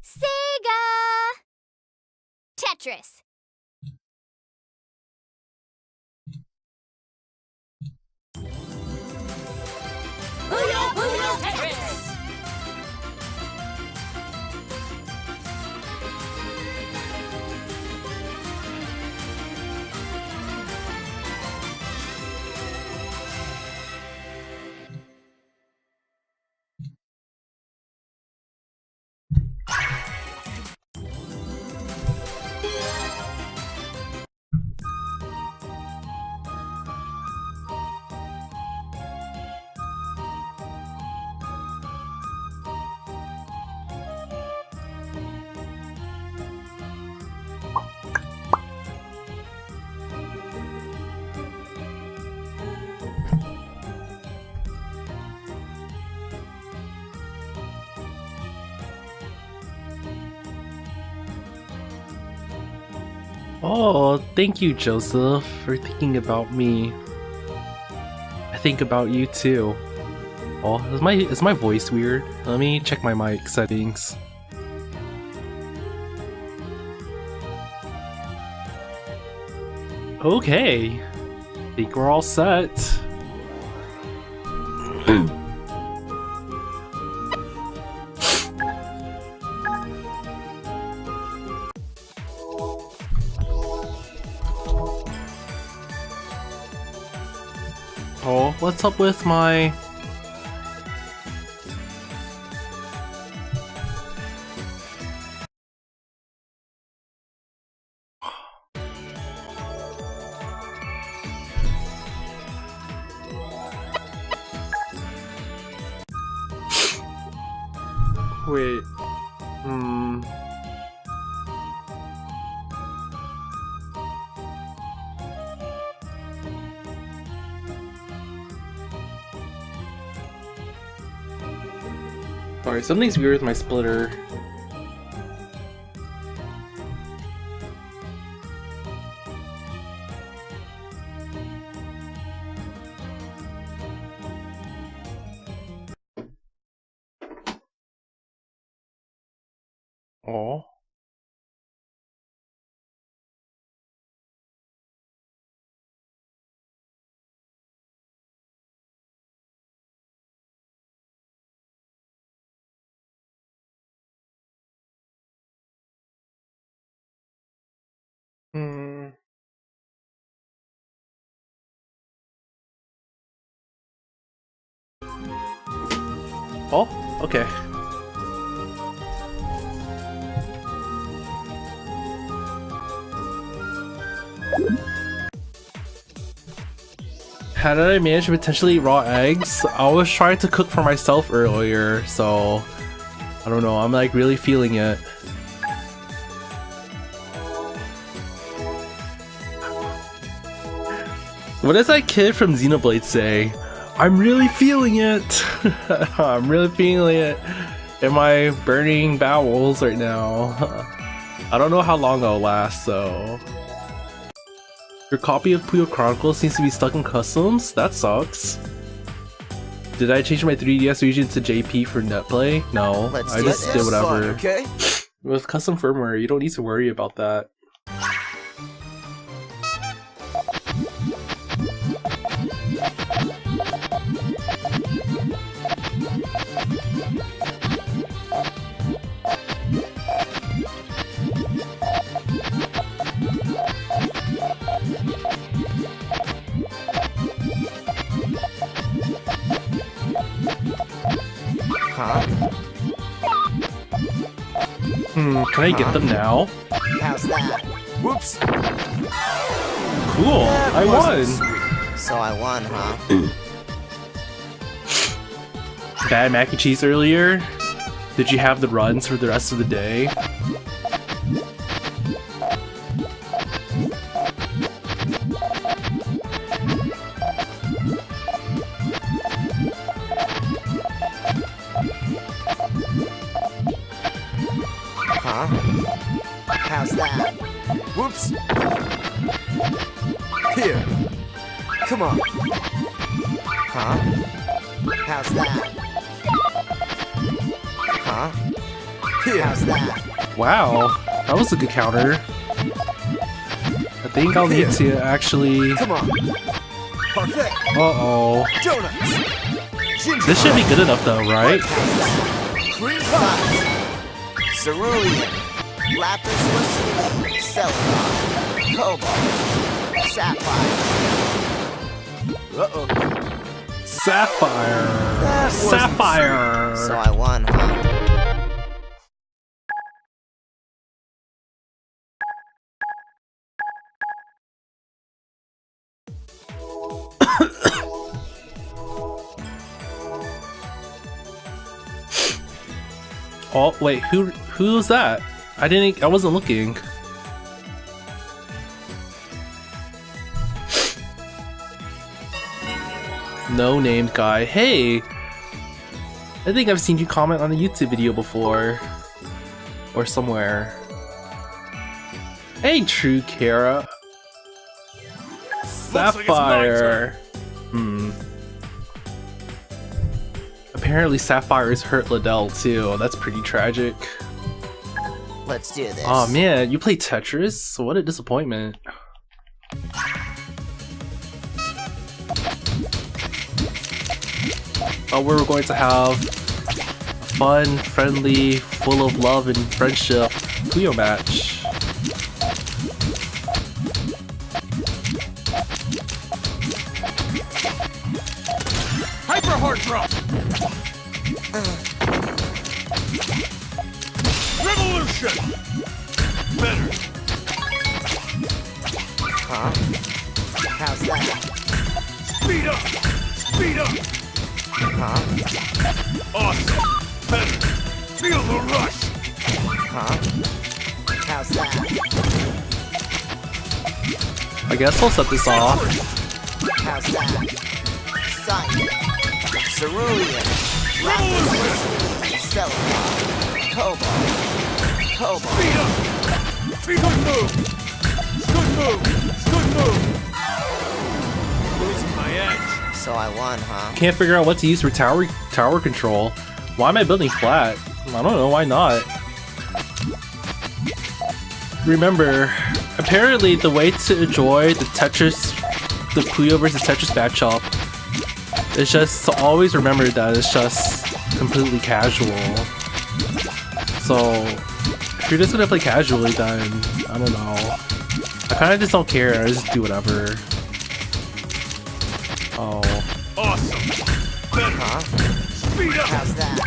Sega! Tetris. Puyo Puyo Tetris! Oh, thank you, Joseph, for thinking about me. I think about you too. Oh, is my voice weird? Let me check my mic settings. Okay, think we're all set. Oh, what's up with my... Wait, Sorry, something's weird with my splitter. Oh. Oh, okay. How did I manage to potentially eat raw eggs? I was trying to cook for myself earlier, so I don't know, I'm like really feeling it. What does that kid from Xenoblade say? I'm really feeling it! I'm really feeling it in my burning bowels right now. I don't know how long I'll last, so... Your copy of Puyo Chronicles seems to be stuck in customs? That sucks. Did I change my 3DS region to JP for netplay? No, I just did whatever. Okay? With custom firmware, you don't need to worry about that. Can I get them now? How's that? Whoops! Cool, I won! Sweet. So I won, huh? Bad mac and cheese earlier? Did you have the runs for the rest of the day? Huh? How's that? Whoops! Here! Come on! Huh? How's that? Huh? How's that? Wow, that was a good counter. I think I'll need to actually... Come on. Parfait. Uh-oh. Donuts. Ginger. This should be good enough though, right? Cream pie. Cerulean. Lapis lazuli. Celadon. Cobalt. Sapphire. Uh-oh. Sapphire. That wasn't Sapphire. So I won, huh? Oh wait, who was that? I wasn't looking. No named guy. Hey, I think I've seen you comment on a YouTube video before, or somewhere. Hey, True Kara. Sapphire. Apparently Sapphire's hurt Liddell too. That's pretty tragic. Let's do this. Oh man, you play Tetris? What a disappointment. Oh, we're going to have a fun, friendly, full of love and friendship Puyo match. Hyper hard drop. Revolution. Better. Huh? How's that? Speed up. Speed up. Huh? Awesome. Better. Feel the rush. Huh? How's that? I guess I'll set this off. How's that? Science. Cerulean. Lapis lazuli. Celadon. Cobalt. Cobalt. Speed up. Speed good move. Good move. Good move. Losing my edge. So I won, huh? Can't figure out what to use for tower control. Why am I building flat? I don't know, why not? Remember, apparently the way to enjoy the Puyo versus Tetris matchup is just to always remember that it's just completely casual. So, if you're just gonna play casually, then I don't know. I kinda just don't care, I just do whatever. Oh. Awesome. Better. Huh? Speed up. How's that?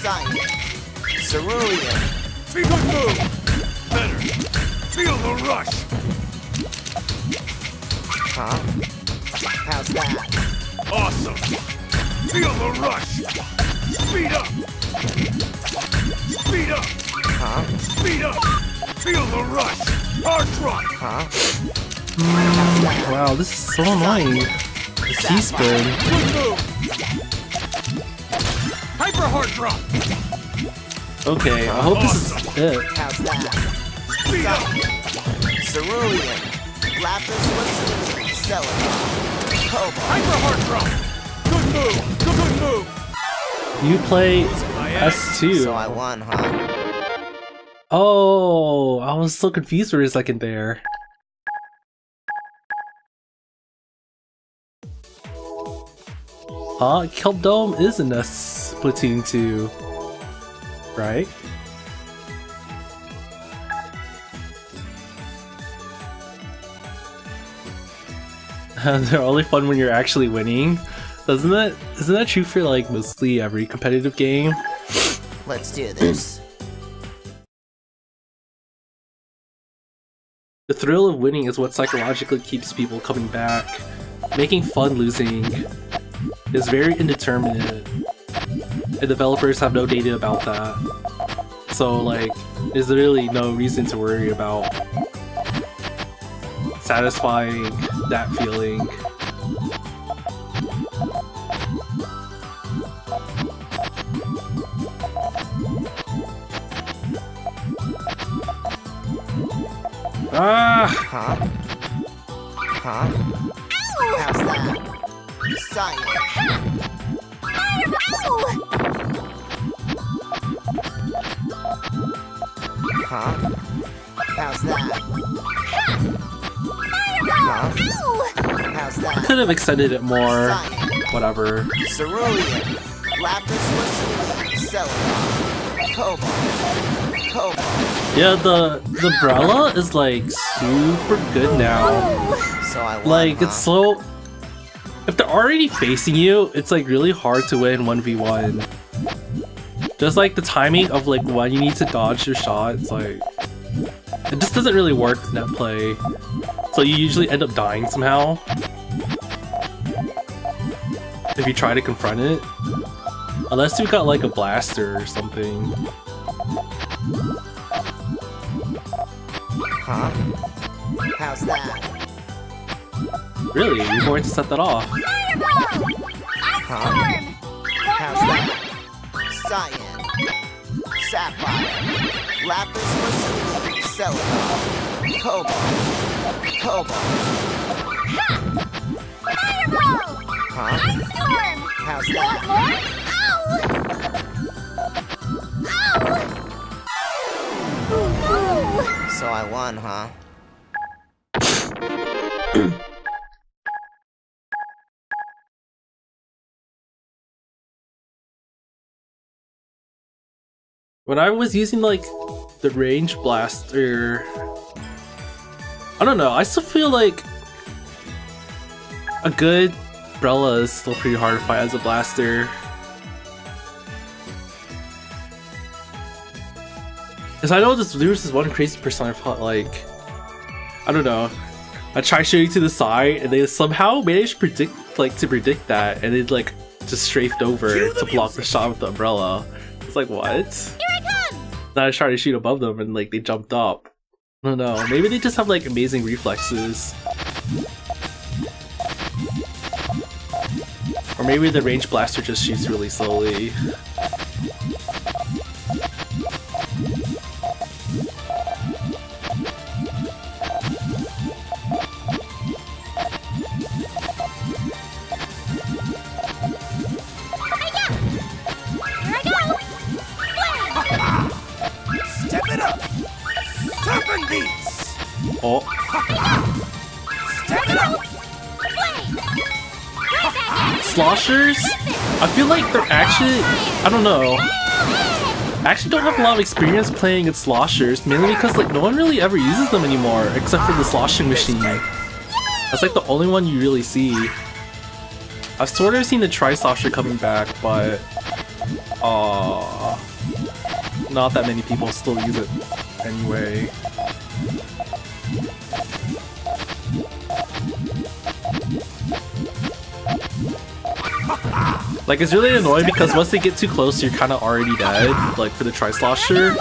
Science. Cerulean. Be good move. Better. Feel the rush. Huh? How's that? Awesome. Feel the rush. Speed up. Speed up. Huh? Speed up. Feel the rush. Hard drop. Huh? Wow, this is so annoying. The T-spin. Good move. Hyper hard drop. Okay, I hope this is it. How's that? Speed up. Cerulean. Lapis lazuli. Celadon. Cobalt. Hyper hard drop. Good move. Good move. You play My edge. S2. So I won, huh? Oh, I was so confused for a second there. Kelp Dome is in a Splatoon 2, right? They're only fun when you're actually winning. Isn't that true for like mostly every competitive game? Let's do this. The thrill of winning is what psychologically keeps people coming back. Making fun losing is very indeterminate, and developers have no data about that. So like, there's really no reason to worry about satisfying that feeling. Ah! Huh? Huh? How's that? Science. Huh? How's that? Huh? How's that? Could have extended it more. Cyan, Whatever. cerulean, lapis lazuli, celadon, cobalt. Yeah, the umbrella is like super good now. So I won, Like huh? it's so. If they're already facing you, it's like really hard to win 1v1. Just like the timing of like when you need to dodge your shots, like it just doesn't really work in that play. So you usually end up dying somehow if you try to confront it. Unless you got like a blaster or something. Huh? How's that? Really, you're going to set that off. Huh? How's that? Cyan, sapphire, lapis lazuli, celadon, cobalt. Huh? How's that? So I won, huh? When I was using like the range blaster, I don't know, I still feel like a good umbrella is still pretty hard to fight as a blaster. Because I know there was this one crazy person I felt like, I don't know, I tried shooting to the side and they somehow managed to predict that, and it like just strafed over to block the shot with the umbrella. It's like, what? Then I tried to shoot above them and like they jumped up. I don't know, maybe they just have like amazing reflexes. Or maybe the range blaster just shoots really slowly. Step it up! Serpent beats! Oh, Step it up! sloshers? I feel like they're actually, I don't know. I actually don't have a lot of experience playing with sloshers, mainly because like no one really ever uses them anymore, except for the sloshing machine. That's like the only one you really see. I've sort of seen the tri-slosher coming back, but not that many people still use it anyway. Like, it's really annoying because once they get too close, you're kind of already dead, like for the tri-slosher.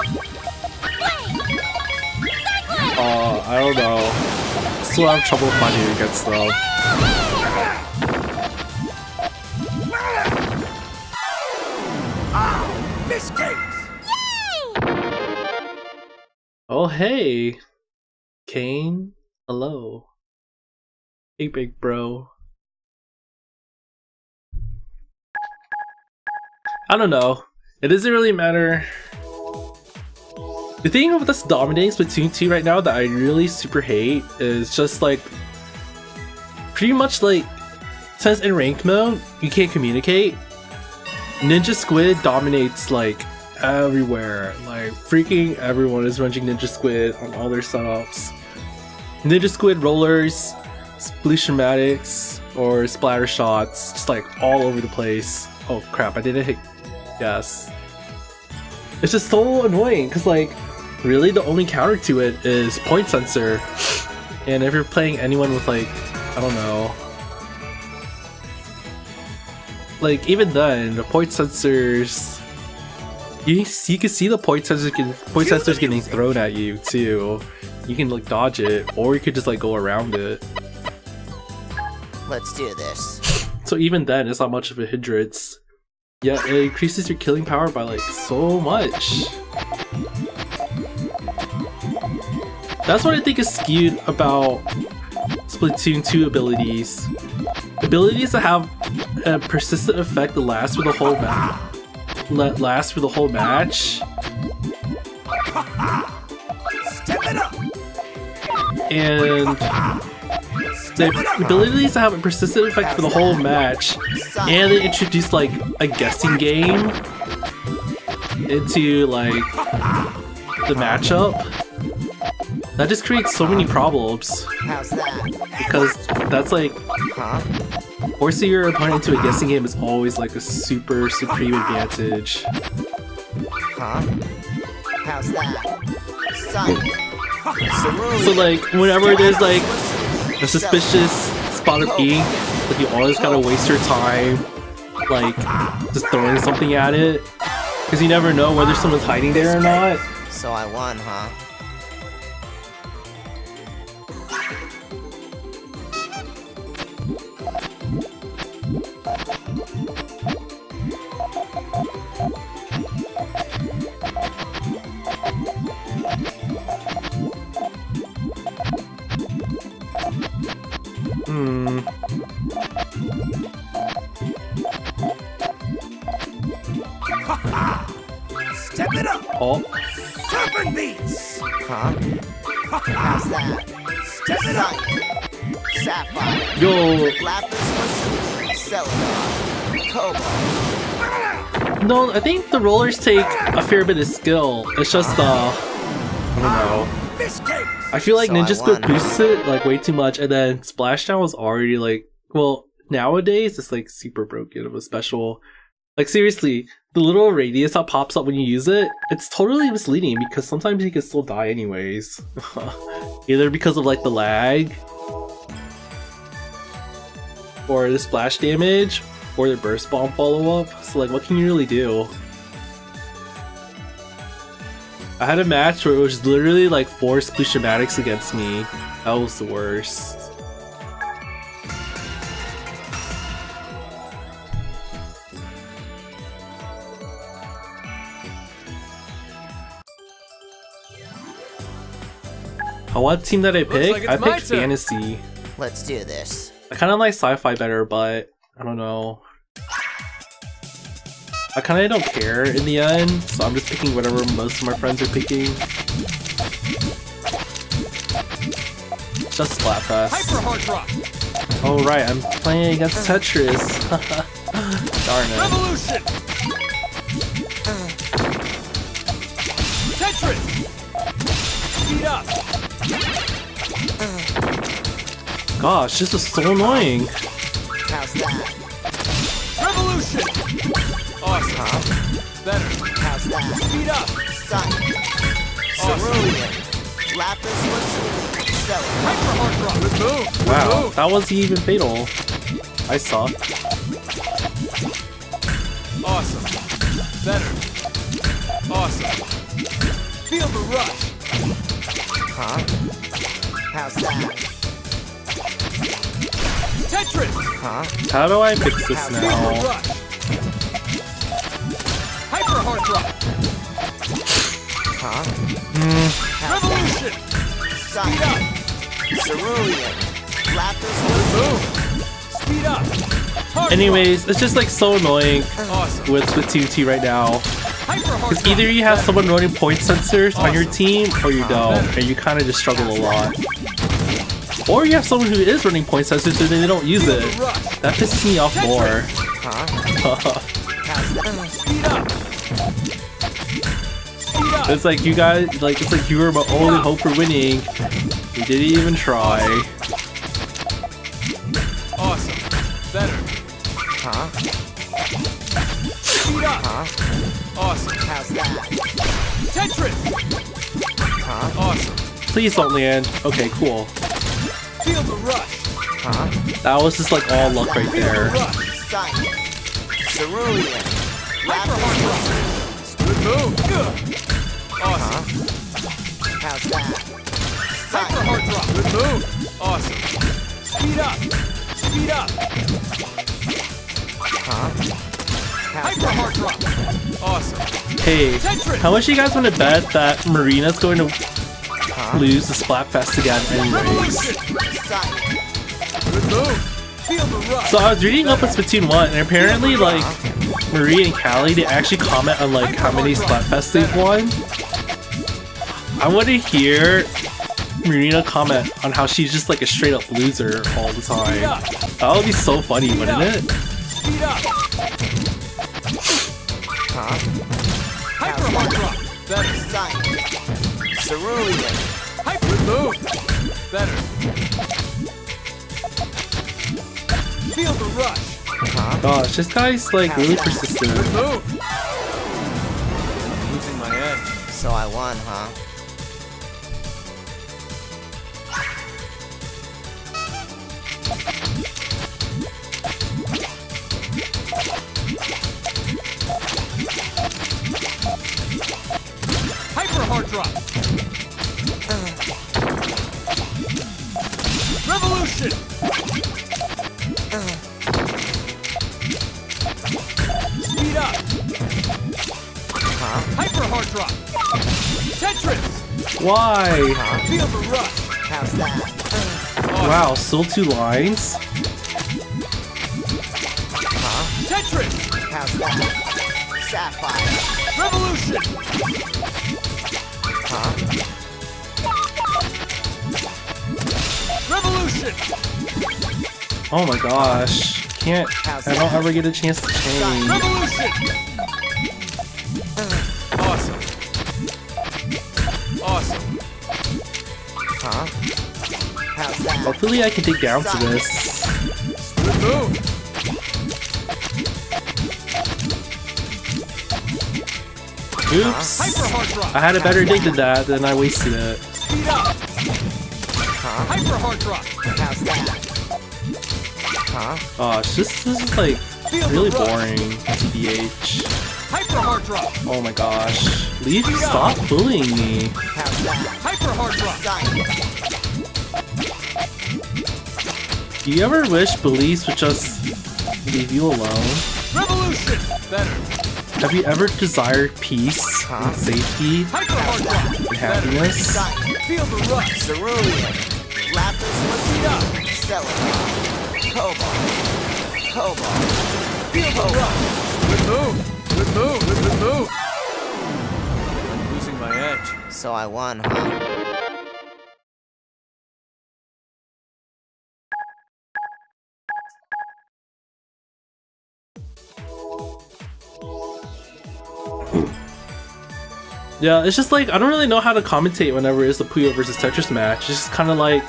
I don't know. Still have trouble fighting against them. Miss Kate! Oh, hey! Kane? Hello. Hey, big bro. I don't know. It doesn't really matter. The thing with us dominating Splatoon 2 right now that I really super hate is just like pretty much like, since in ranked mode you can't communicate, Ninja Squid dominates like everywhere. Like freaking everyone is running Ninja Squid on all their setups. Ninja Squid rollers, Splooshamatics, or splatter shots, just like all over the place. Oh crap, I didn't hit yes. It's just so annoying because like really the only counter to it is point sensor, and if you're playing anyone with like, I don't know, like even then the point sensors, you can see the point sensors getting thrown at you too. You can like dodge it, or you could just like go around it. Let's do this. So even then it's not much of a hindrance. Yeah, it increases your killing power by like so much. That's what I think is skewed about Splatoon 2 abilities. Abilities that have a persistent effect that lasts for the whole match. Step it up. And the abilities have a persistent effect for the whole match, and they introduced like a guessing game into like the matchup. That just creates so many problems How's that? because that's like Huh? forcing your opponent into a guessing game is always like a super supreme advantage. Huh? How's that? Silent. So like whenever there's like a suspicious spot of ink, like you always gotta waste your time like just throwing something at it because you never know whether someone's hiding there or not. So I won, huh? Step it up. Oh, Serpent beats. Huh? How's that? Step it up. Sapphire. yo, Lapis lazuli. Celadon. Cobalt. no, I think the rollers take a fair bit of skill. It's just I don't know. Fish cakes. I feel like So I Ninja Squid won. boosts it like way too much, and then Splashdown was already like, well, nowadays it's like super broken of a special. Like seriously, the little radius that pops up when you use it, it's totally misleading because sometimes you can still die anyways. Either because of like the lag, or the splash damage, or the burst bomb follow up. So like, what can you really do? I had a match where it was literally like 4 Splooshamatics against me. That was the worst. What team that I picked? like it's I my picked turn. Fantasy. Let's do this. I kind of like sci-fi better, but I don't know. I kind of don't care in the end, so I'm just picking whatever most of my friends are picking. Just Splatfest. Hyper hard drop. Oh right, I'm playing against Tetris. Darn it. Revolution. Tetris. Speed up. Gosh, this is so annoying. How's that? Revolution. Awesome. Huh? Better. How's that? Speed up. Silent. Awesome. Cerulean. Lapis lazuli. Celadon. Hyper hard drop. Good move. Good Wow, move. that wasn't even fatal. I suck. Awesome. Better. Awesome. Feel the rush. Huh? How's that? Tetris. Huh? How do I fix this Feel the now? rush. Hyper hard drop. Huh? How's that? Revolution. Speed Silent. up. Cerulean. Lapis Move. lazuli. Speed up. Hard Anyways, it's just like so annoying drop. Awesome. with Splatoon 2 right now. Hyper hard Because drop. either you have someone running point sensors on your team, or you don't, and you kind of just struggle a lot. Or you have someone who is running point sensors and they don't use Feel it. the rush. That pisses me off more. Huh? How's that? Speed up. Speed up. It's like you guys, like it's like you were my only hope for winning. You didn't even try. Awesome. Better. Huh? Speed up. Huh? Awesome. How's that? Tetris. Huh? Awesome. Please don't land. Okay, cool. Feel the rush. Huh? That was just like all luck right Feel the there. rush. Silent. Cerulean. Hyper Lapis hard lazuli. drop. Good move. Good. Awesome. How's that? Hyper Silent. hard drop. Good move. Awesome. Speed up. Speed up. Huh? How's Hyper that? hard drop. Awesome. Hey, Tetris. how much do you guys want to bet that Marina's going to Huh? lose the Splatfest again anyways? Revolution. Silent. Good move. Feel the rush. So I was reading up on Splatoon 1, and apparently like Marie and Callie, they actually comment on like how many Splatfests they've won. I want to hear Marina comment on how she's just like a straight up loser all the time. That would be so funny, wouldn't it? Speed up. Huh? Hyper hard drop. Better. Cerulean. Hyper move. Better. Feel the rush. Huh? Gosh, this guy's like really persistent. Good move. Losing my edge. So I won, huh? Hyper hard drop. Revolution. Speed up. Huh? Hyper hard drop. Tetris. Why? Feel the rush. How's that? Wow, still 2 lines? Huh? Tetris. How's that? Sapphire. Revolution. Huh? Revolution. Oh my gosh. Can't. I don't ever get a chance to change. Revolution. Awesome. Awesome. Huh? How's that? Hopefully I can dig down to this. Good move. Oops. Hyper hard drop. I had a better dig than that, then I wasted it. Speed up. Huh? Hyper hard drop. How's that? Huh? Gosh, this is like really boring, TBH. Hyper hard drop. Oh my gosh. Leaf, stop bullying me. How's that? Hyper hard drop. Science. Do you ever wish bullies would just leave you alone? Revolution. Better. Have you ever desired peace and safety Hyper hard drop. and happiness? Science. Feel the rush. Cerulean. Lapis Speed up. lazuli. Silicon. Cobalt. Cobalt. Feel the rush. Good move. Good move. Good move. Losing my edge. So I won, huh? Yeah, it's just like, I don't really know how to commentate whenever it's the Puyo versus Tetris match. It's just kind of like,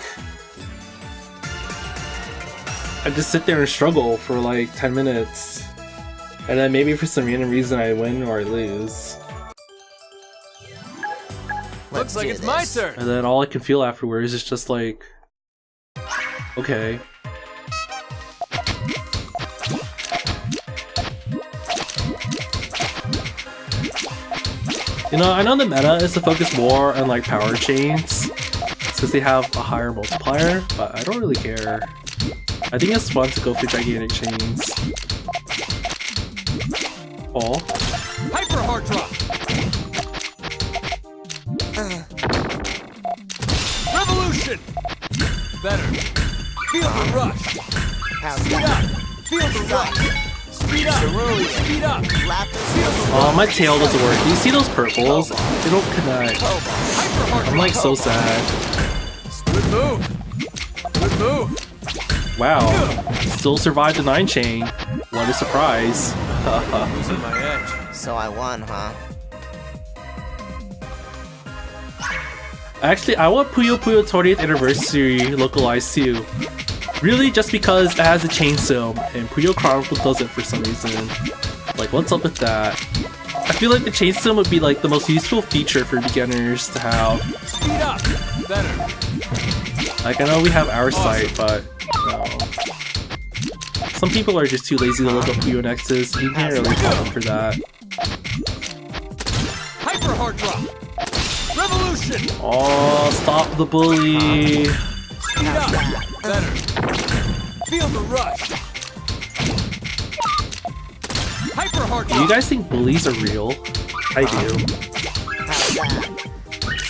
I just sit there and struggle for like 10 minutes. And then maybe for some random reason I win or I lose. Looks like it's my turn. And then all I can feel afterwards is just like, okay. You know, I know the meta is to focus more on like power chains since they have a higher multiplier, but I don't really care. I think it's fun to go for gigantic chains. Oh. Hyper hard drop. Revolution. Better. Feel the rush. How's Speed that? up. Feel the rush. Speed up. Speed up. Lapis Oh, my tail doesn't work. Do you see those purples? They don't connect. Hyper hard I'm like so sad. Good move. Good move. Wow. Still survived the 9 chain. What a surprise. Losing my edge. So I won, huh? Actually, I want Puyo Puyo 20th anniversary localized too. Really, just because it has a chain sim, and Puyo Chronicle doesn't for some reason. Like, what's up with that? I feel like the chain sim would be like the most useful feature for beginners to have. Speed up. Better. Like, I know we have our site, but no. Some people are just too lazy to look up Puyo Nexus, and you can't really fault them for that. Hyper hard drop. Revolution. Oh, stop the bully! Speed up. Better. Feel the rush. Hyper hard Do drop. you guys think bullies are real? I do. How's that?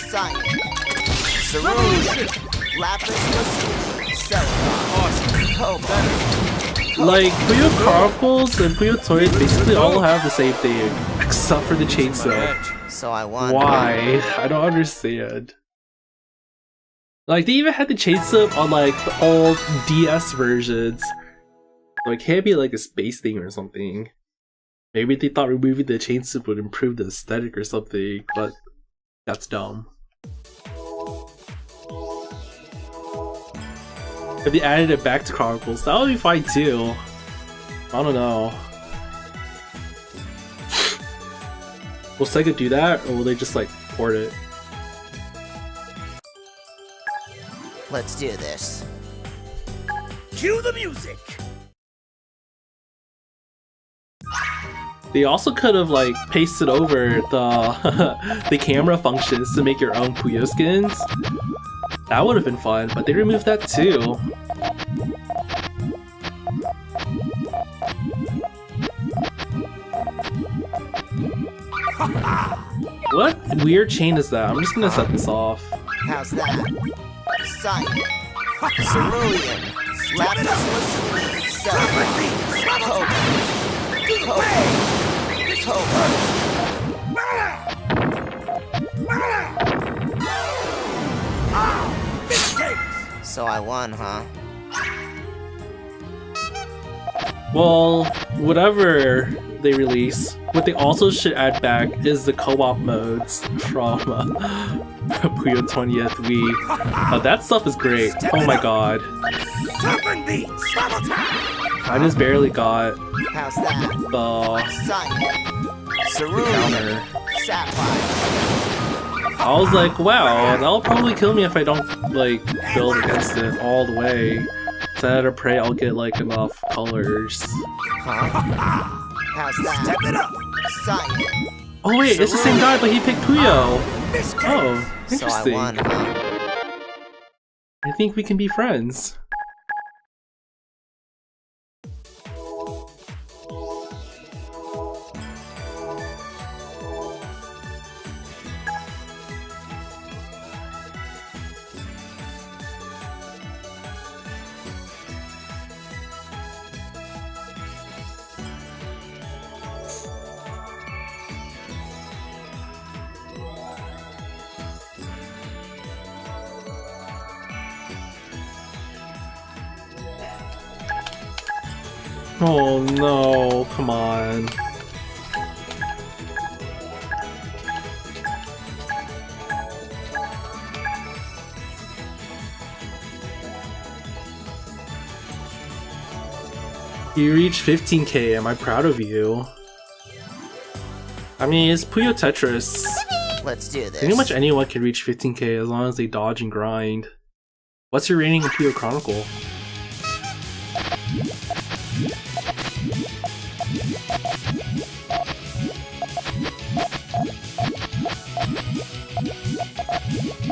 Science. Revolution. Cerulean. Lapis lazuli. Silicon. Awesome. Cobalt. Like, Puyo Chronicles and Puyo Toys basically all have the same thing, except for the Losing my chainsaw. edge. So I won. Why? I don't understand. Like, they even had the chainsaw on like the old DS versions. So it can't be like a space thing or something. Maybe they thought removing the chainsaw would improve the aesthetic or something, but that's dumb. If they added it back to Chronicles, that would be fine too. I don't know. Will Sega do that, or will they just like port it? Let's do this. Cue the music. They also could have like pasted over the the camera functions to make your own Puyo skins. That would have been fun, but they removed that too. What weird chain is that? I'm just gonna set this off. How's that? Cyan. Cerulean. Lapis lazuli. Celebi. Cobalt. So I won, huh? Well, whatever they release, what they also should add back is the co-op modes from Puyo 20th Wii. That stuff is great. Oh my god. I just barely got How's that? the Cyan. Cerulean. counter. Sapphire. I was like, wow, that'll probably kill me if I don't like build against it all the way. So I had to pray I'll get like enough colors. Huh? How's that? Step it up. Cyan. Oh wait, it's the same guy, but he picked Puyo. Oh, So I interesting. won, huh? I think we can be friends. Oh no, come on. You reached 15k, am I proud of you? I mean, it's Puyo Tetris. Let's do this. Pretty much anyone can reach 15k as long as they dodge and grind. What's your rating in Puyo Chronicle?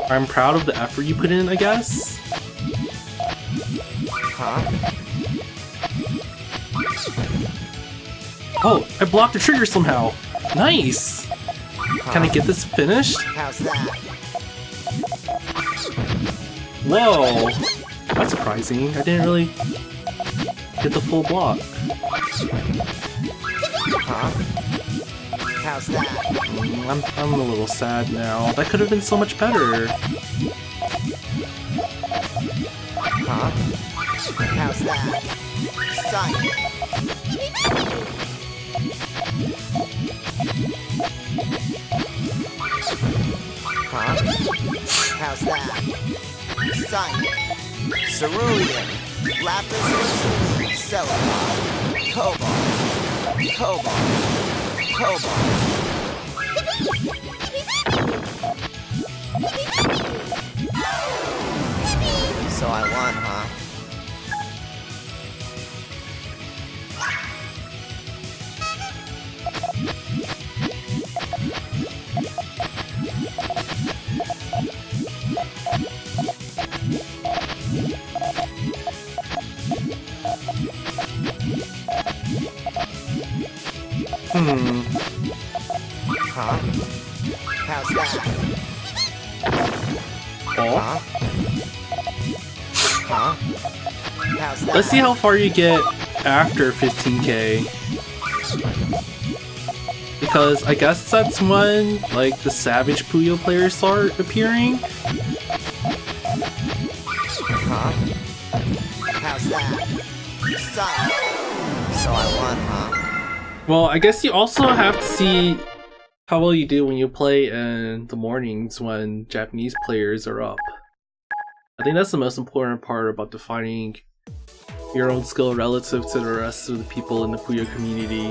I'm proud of the effort you put in, I guess? Huh? Oh, I blocked the trigger somehow! Nice! Can I get this finished? How's that? Whoa! That's surprising. I didn't really get the full block. Huh? How's that? I'm a little sad now. That could have been so much better. Huh? How's that? Cyan. Huh? How's that? Cyan. Cerulean. Lapis lazuli. Celebi. Cobalt. Cobalt. So I won, huh? Huh? How's that? Oh. Huh? Huh? How's that? Let's see how far you get after 15k. because I guess that's when like the Savage Puyo players start appearing. Huh? How's that? Silent. So I won, huh? Well, I guess you also have to see how well you do when you play in the mornings when Japanese players are up. I think that's the most important part about defining your own skill relative to the rest of the people in the Puyo community.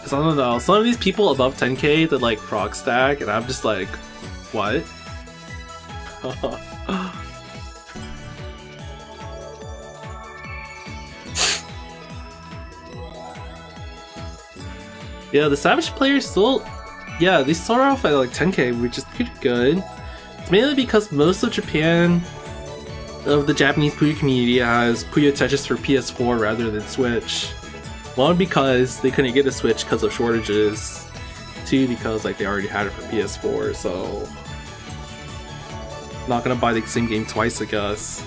Cause I don't know, some of these people above 10k that like frog stack, and I'm just like, what? Yeah, the Savage players still, yeah, they start off at like 10k, which is pretty good. It's mainly because most of Japan, of the Japanese Puyo community, has Puyo Tetris for PS4 rather than Switch. One, because they couldn't get a Switch because of shortages. Two, because like they already had it for PS4, so not gonna buy the same game twice, I guess.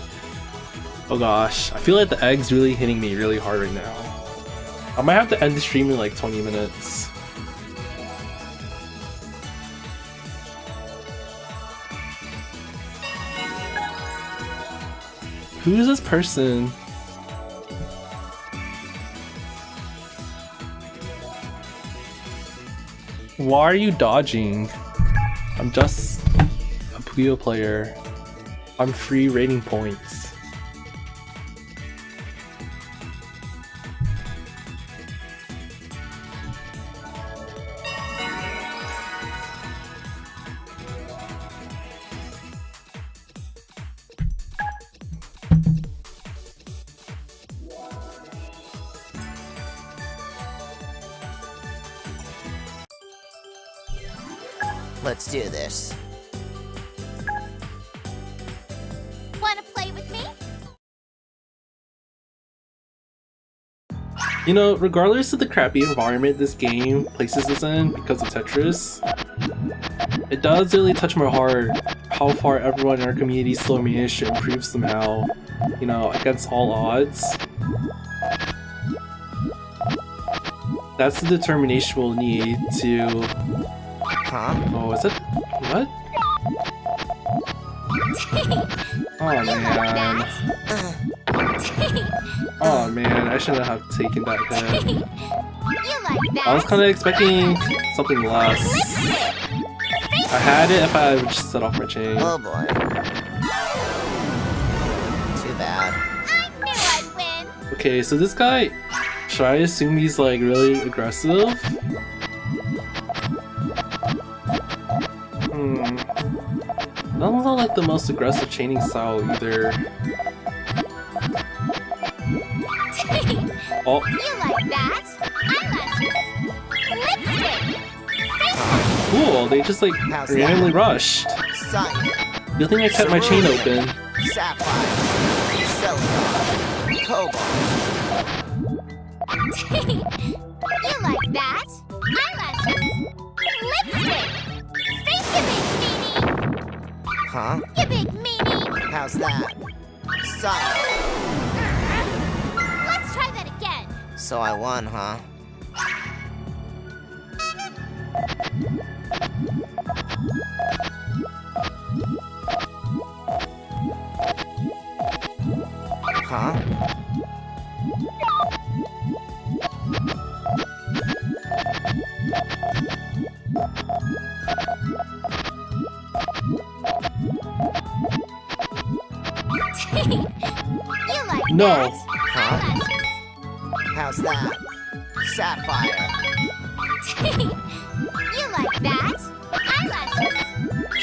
Oh gosh, I feel like the egg's really hitting me really hard right now. I might have to end the stream in like 20 minutes. Who is this person? Why are you dodging? I'm just a Puyo player. I'm free rating points. Let's do this. Wanna play with me? You know, regardless of the crappy environment this game places us in because of Tetris, it does really touch my heart how far everyone in our community still managed to improve somehow, you know, against all odds. That's the determination we'll need to... Huh? Oh, is it? What? Oh man. Oh man, I shouldn't have taken that hit. You like that? I was kind of expecting something less. I had it if I would just set off my chain. Oh boy. Too bad. I knew I'd win. Okay, so this guy, should I assume he's like really aggressive? Doesn't look like the most aggressive chaining style either. Oh. You like that? Eyelashes. Lipstick. Cool, they just like How's randomly that? rushed. Silent. Good thing I kept my chain open. Sapphire. Silicon. Cobalt. You like that? Eyelashes. Lipstick. Face you big meanie. Huh? You big meanie. How's that? Silent. Let's try that again. So I won, huh? Huh? You like No. that? Huh? Eyelashes. How's that? Sapphire. You like that? Eyelashes.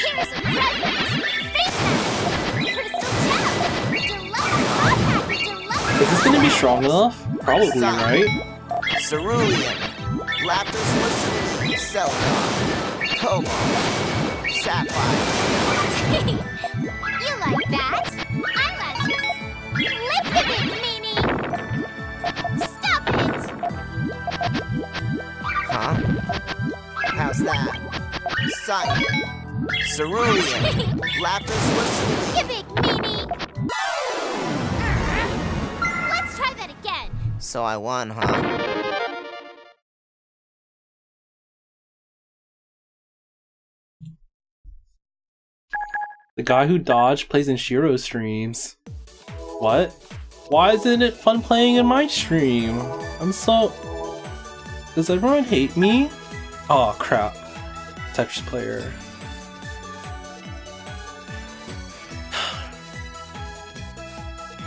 Here's a present. Face mask. Crystal gem. Deluxe hot pack. Deluxe. Is this gonna be strong enough? Probably, right? Cerulean. Lapis lazuli. Silicon. Cobalt. Sapphire. You like that? Eyelashes. Lift the big meanie. Stop it. Huh? How's that? Cyan. Cerulean. Lapis lazuli. You big meanie. Let's try that again. So So I won, huh? The guy who dodged plays in Shiro streams. What? Why isn't it fun playing in my stream? I'm so... Does everyone hate me? Oh crap. Tetris player.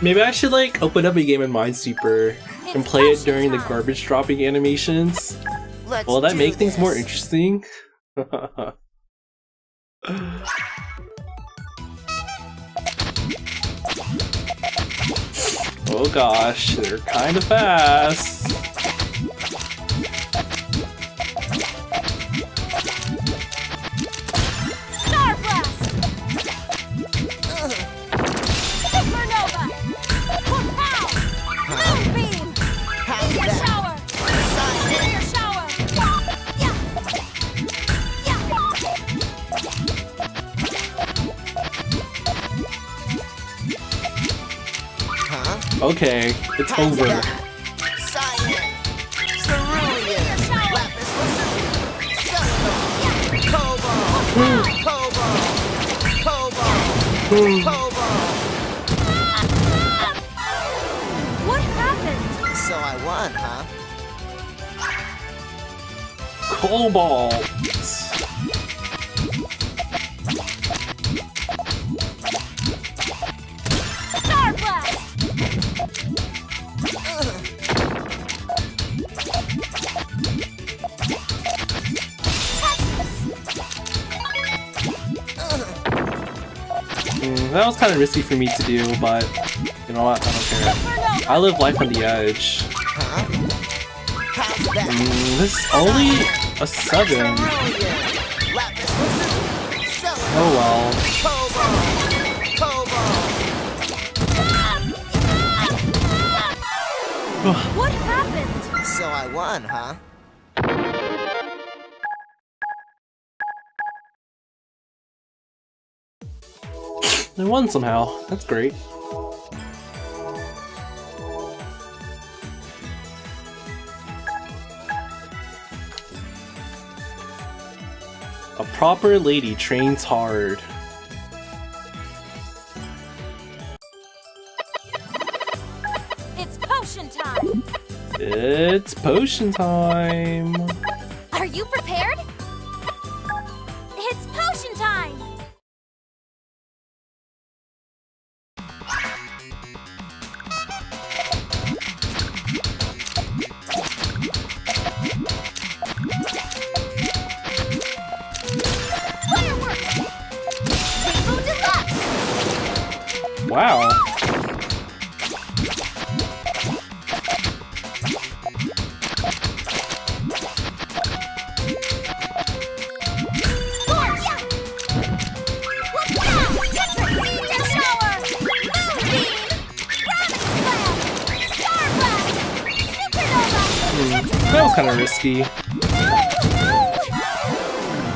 Maybe I should like open up a game in Minesweeper and play it during the garbage dropping animations. Will that make things more interesting? Oh gosh, they're kinda fast. Star Blast! Supernova! Pow! Moonbeam! Meteor Shower! Meteor Shower! Yeah! Yeah! Huh? Okay, it's How's over. that? Cyan! Cerulean! Lapis Lazuli! Celebi! Cobalt! Cobalt! Cobalt! What happened? So I won, huh? Cobalt! Star Blast! That was kind of risky for me to do, but you know what? I don't care. I live life on the edge. Huh? How's that? This is only a 7. Cerulean! Lapis Lazuli! Celebi! Oh well. Cobalt! Cobalt! What happened? So I won, huh? I won somehow. That's great. A proper lady trains hard. It's potion time! It's potion time. Are you prepared? It's potion time! Fireworks! Rainbow Deluxe! Wow. Scorch! Whoop-ya! Tetris! Meteor Shower! Moonbeam! Gravity Slam! Star Blast! Supernova! That was kind of risky. No!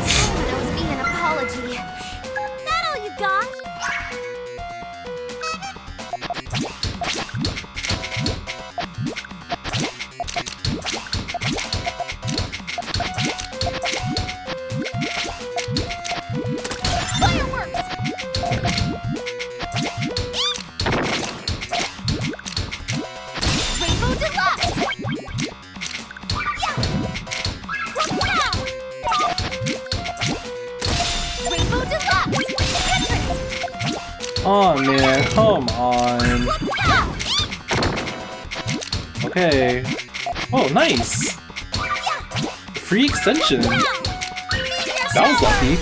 Someone owes me an apology. That all you got? Fireworks! Rainbow Deluxe! Yeah! Whoop-ya! Rainbow Deluxe! Tetris! Oh man, come on. Whoop-ya! Okay. Oh, nice. Free extension. That was lucky.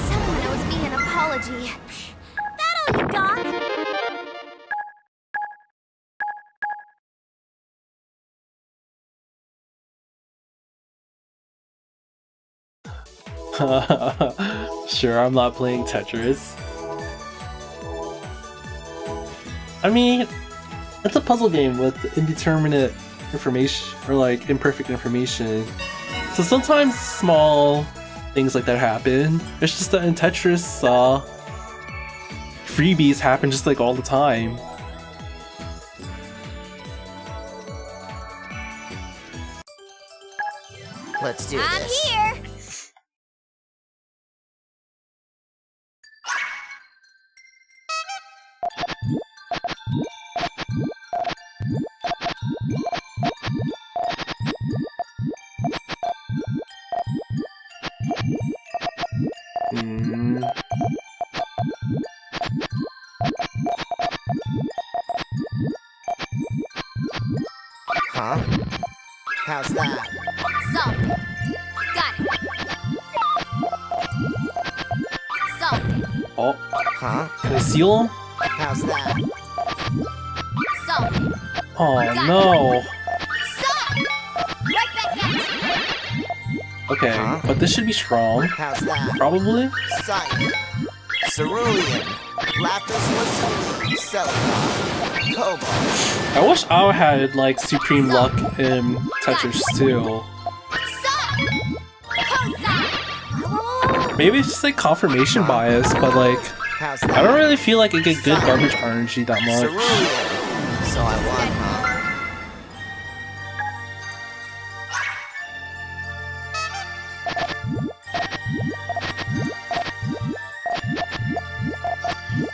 Someone owes me an apology. That all you got? Sure, I'm not playing Tetris. I mean, it's a puzzle game with indeterminate information or like imperfect information. So sometimes small things like that happen. It's just that in Tetris, freebies happen just like all the time. Let's do I'm this. here. Huh? How's that? Solved it. Got it. Solved it. Oh, Huh? can I seal him? How's that? Solved it. Oh no. Solved! Right back at you. Okay, Huh? but this should be strong. How's that? Probably. Cyan. Cerulean. Lapis lazuli. Silicon. Cobalt. I wish I had like supreme luck in Tetris too. Solved! Cosine! Maybe it's just like confirmation bias, but like How's that? I don't really feel like I get good garbage energy that much. Cerulean. So I won, huh?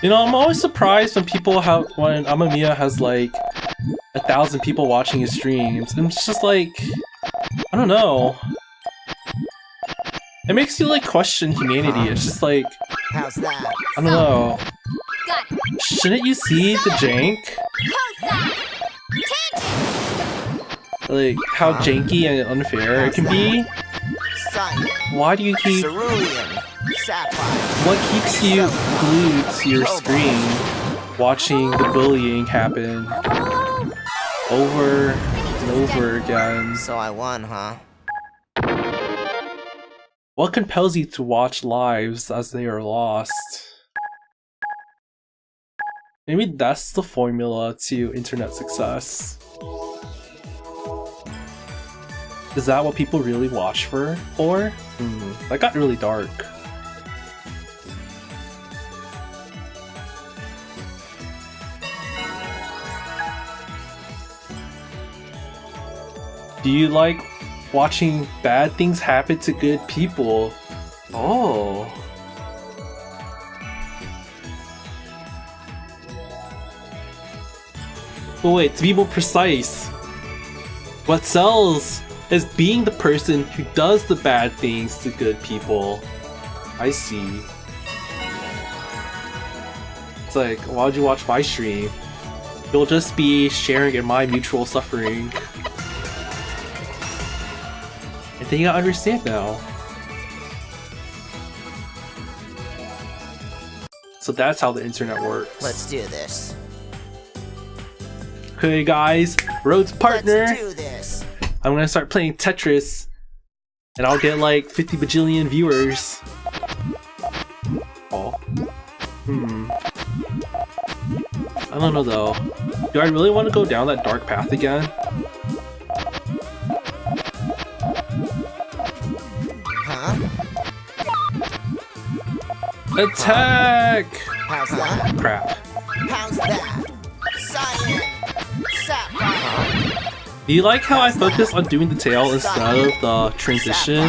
You know, I'm always surprised when Amamiya has like 1,000 people watching his streams. And it's just like, I don't know. It makes you like question humanity. It's just like, How's that? I don't know. Got it. Shouldn't you see the jank? Cosine! Tangent! Like how janky and unfair it can be? Cyan. Why do you keep? Cerulean. Sapphire. What keeps you glued to your screen, watching the bullying happen over and over again? So I won, huh? What compels you to watch lives as they are lost? Maybe that's the formula to internet success. Is that what people really watch for? That got really dark. Do you like watching bad things happen to good people? Oh. But wait, to be more precise, what sells is being the person who does the bad things to good people. I see. It's like, why would you watch my stream? You'll just be sharing in my mutual suffering. I think I understand now. So that's how the internet works. Let's do this. Okay guys, Road's partner. Let's do this. I'm gonna start playing Tetris, and I'll get like 50 bajillion viewers. Oh. I don't know though. Do I really want to go down that dark path again? Huh? Attack! How's that? Crap. How's that? Cyan. Sapphire. Do you like how I focus on doing the tail instead of the transition?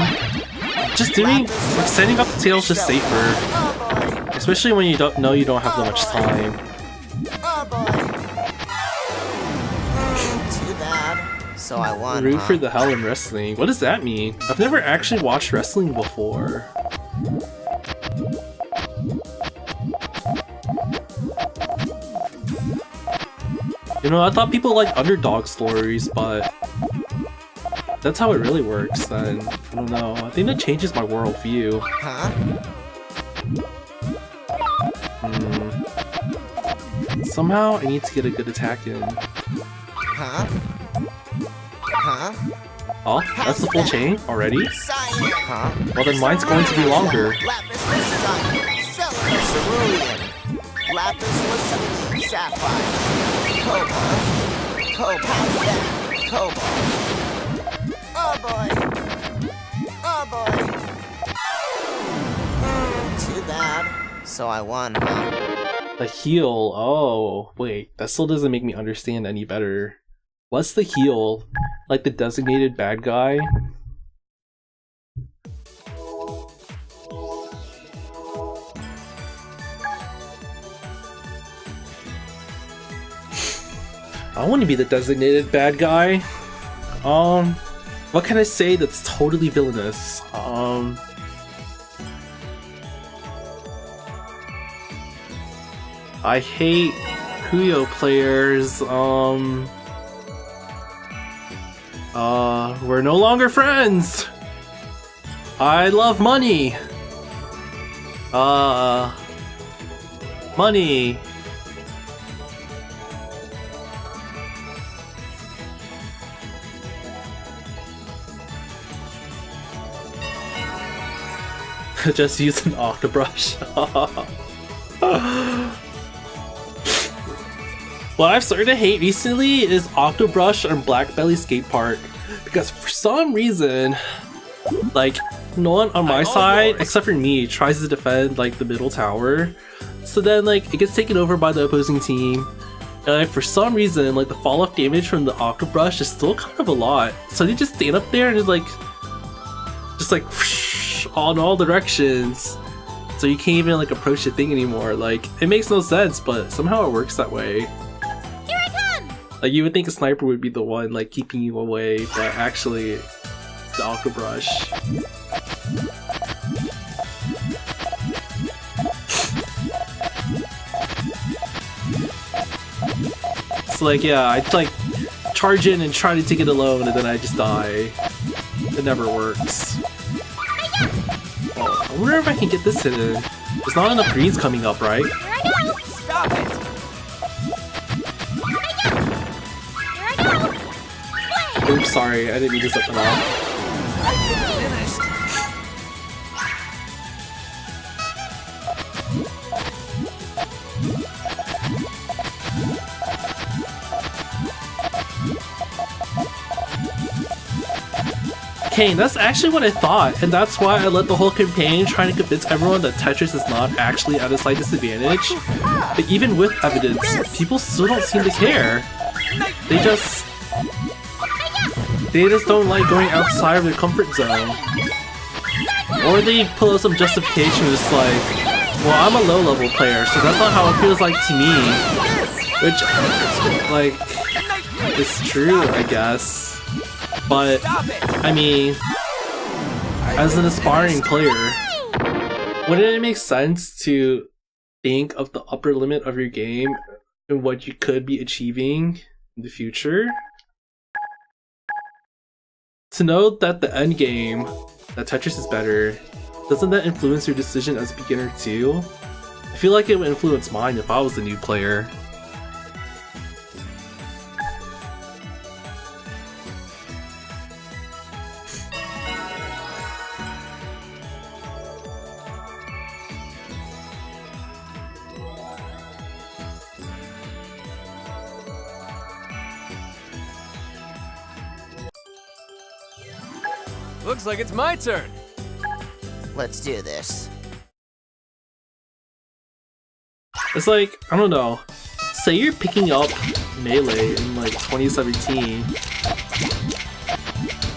Just doing, like setting up the tail is just safer. Oh boy. Especially when you don't know you don't have that much time. Oh boy. Too bad. So I won, Root huh? for the hell in wrestling. What does that mean? I've never actually watched wrestling before. You know, I thought people liked underdog stories, but that's how it really works then. I don't know. I think that changes my worldview. Huh? Somehow I need to get a good attack in. Huh? Huh? Oh, that's the full chain already? Cyan. Huh? Well then mine's going to be longer. Lapis lazuli. Silicon. Cerulean. Lapis lazuli. Sapphire. Cobalt. Cobalt. Cobalt. Oh boy. Oh boy. Too bad. So I won, huh? The heal. Oh, wait. That still doesn't make me understand any better. What's the heal? Like the designated bad guy? I want to be the designated bad guy. What can I say that's totally villainous? I hate Puyo players. We're no longer friends. I love money. Money. Just use an octobrush. What I've started to hate recently is Octobrush and Black Belly Skate Park, because for some reason, like, no one on my side, except for me, tries to defend like the middle tower. So then like it gets taken over by the opposing team. And like, for some reason, like the fall off damage from the Octobrush is still kind of a lot. So they just stand up there and just like whoosh, in all directions. So you can't even like approach the thing anymore. Like, it makes no sense, but somehow it works that way. Like, you would think a sniper would be the one, like, keeping you away, but actually, it's the Octobrush. So, like, yeah, I'd, like, charge in and try to take it alone, and then I just die. It never works. Oh, I wonder if I can get this hidden. There's not enough greens coming up, right? Stop it! Oops, sorry, I didn't mean to set that off. Finished. Okay, that's actually what I thought, and that's why I led the whole campaign trying to convince everyone that Tetris is not actually at a slight disadvantage. But even with evidence, people still don't seem to care. They just don't like going outside of their comfort zone. Or they pull out some justification that's like, well, I'm a low-level player, so that's not how it feels like to me. Which, like, is true, I guess. But, I mean, as an aspiring player, wouldn't it make sense to think of the upper limit of your game and what you could be achieving in the future? To know that the end game, that Tetris is better, doesn't that influence your decision as a beginner too? I feel like it would influence mine if I was a new player. Looks like it's my turn. Let's do this. It's like, I don't know, say you're picking up Melee in like 2017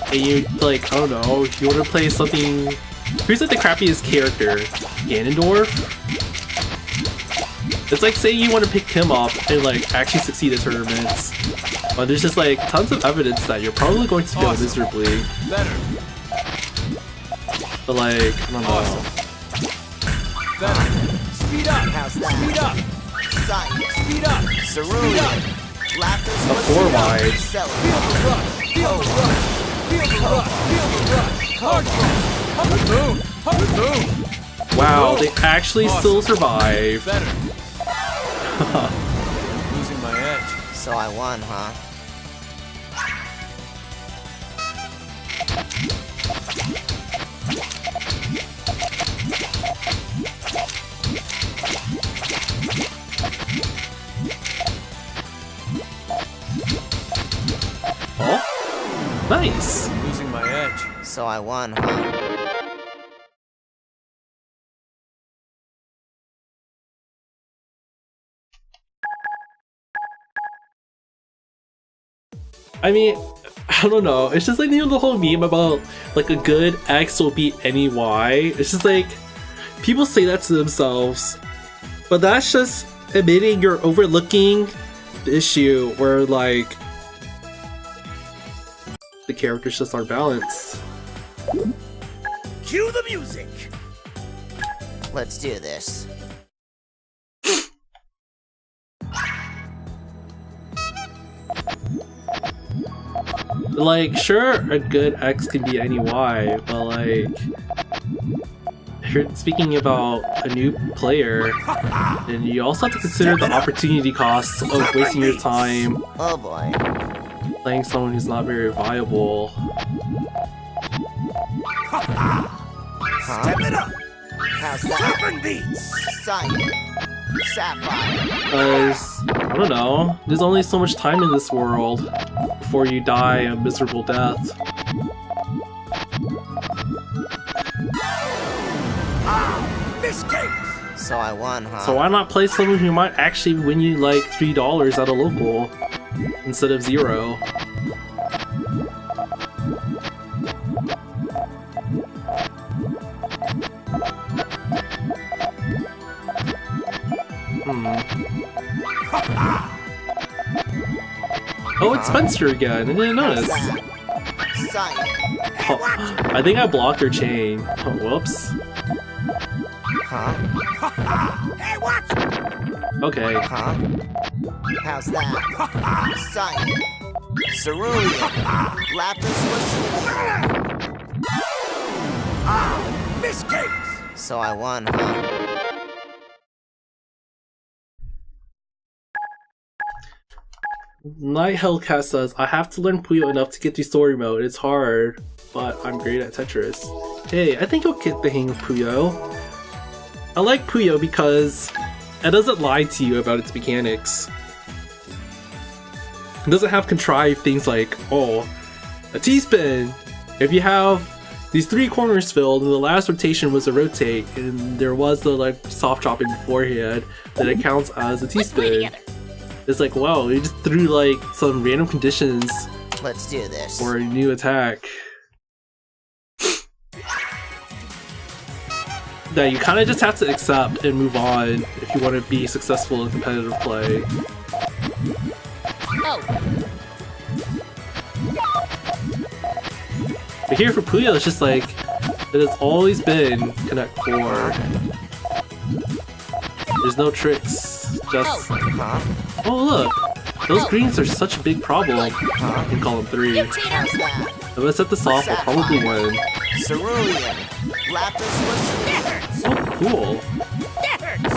and you like, I don't know, you want to play something, who's like the crappiest character? Ganondorf? It's like saying you want to pick him up and like actually succeed at tournaments, but there's just like tons of evidence that you're probably going to fail miserably. Better. But like, I don't know. Better. Speed up. How's that? Speed up. Science. Speed up. Cerulean. Lapis. A 4-wide. Feel the rush. Feel the rush. Feel the rush. Feel the rush. Hard move. Hard move. Wow, they actually still survive. Better. Losing my edge. So I won, huh? Oh? Nice. Losing my edge. So I won, huh? I mean, I don't know. It's just like, you know, the whole meme about like a good X will beat any Y. It's just like people say that to themselves, but that's just admitting you're overlooking the issue where like the characters just aren't balanced. Cue the music. Let's do this. Like, sure, a good X can be any Y, but like, if you're speaking about a new player, then you also have to consider the opportunity costs of wasting your time Oh boy. playing someone who's not very viable. Huh? Step it up. How's that? Surfing beats. Cyan. Sapphire. Because, I don't know, there's only so much time in this world before you die a miserable death. This case. So I won, huh? So why not play someone who might actually win you like $3 at a local instead of 0? Oh, it's Spencer again. I didn't notice. Cyan. Oh, I think I blocked her chain. Oh, whoops. Huh? Hey, watch. Okay. Huh? How's that? Cyan. Cerulean. Lapis lazuli. This case. So I won, huh? Night Hellcat says, I have to learn Puyo enough to get through story mode. It's hard, but I'm great at Tetris. Hey, I think you'll get the hang of Puyo. I like Puyo because it doesn't lie to you about its mechanics. It doesn't have contrived things like, oh, a T-spin! If you have these 3 corners filled and the last rotation was a rotate and there was the like soft dropping beforehand, then it counts as a T-spin. It's like, wow, you just threw like some random conditions Let's do this. for a new attack. That you kind of just have to accept and move on if you want to be successful in competitive play. But here for Puyo, it's just like, it has always been Connect 4. There's no tricks, just... Huh? Oh look! Those greens are such a big problem in column 3. If How's that? I set this off, I'll probably win. Cerulean. Lapis lazuli. Oh, cool. That hurts.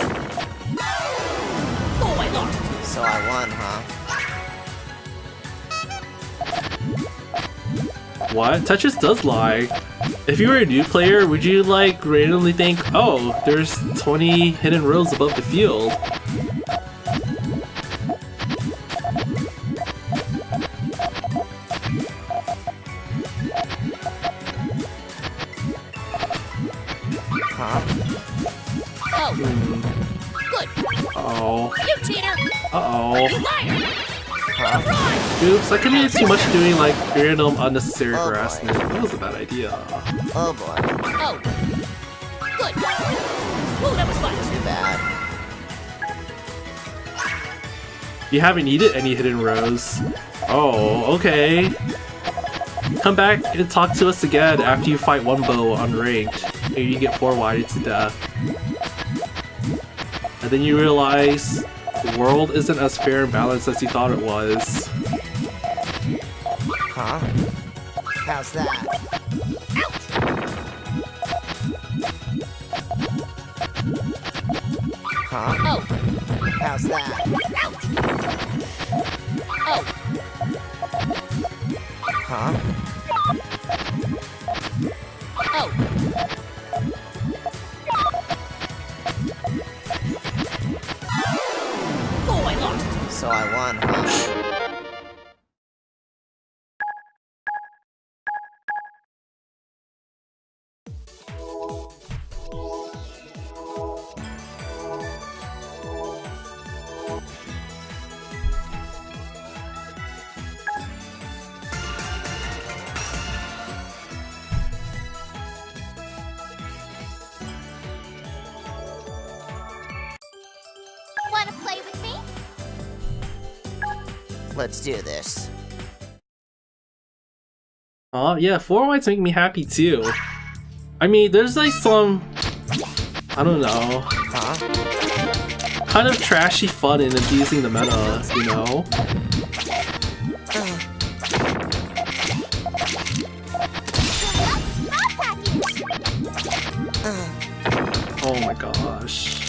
Oh, I lost. So I won, huh? What? Tetris does lie. If you were a new player, would you like randomly think, oh, there's 20 hidden rows above the field? Huh? Oh. You cheater! Uh-oh. Huh? Oops, I committed too much doing like random unnecessary Oh, boy. harassment. That was a bad idea. Oh boy. Oh. Good. Ooh, that was fun. Too bad. You haven't needed any hidden rows. Oh, okay. Come back and talk to us again after you fight one bow unranked and you get 4 wide to death. And then you realize the world isn't as fair and balanced as you thought it was. Huh? How's that? Huh? Oh. How's that? Oh. Huh? Oh. Oh, I lost. So I won, huh? Wanna play with me? Let's do this. Oh yeah, 4 whites make me happy too. I mean, there's like some, I don't know, Huh? kind of trashy fun in abusing the meta, you know? Oh my gosh.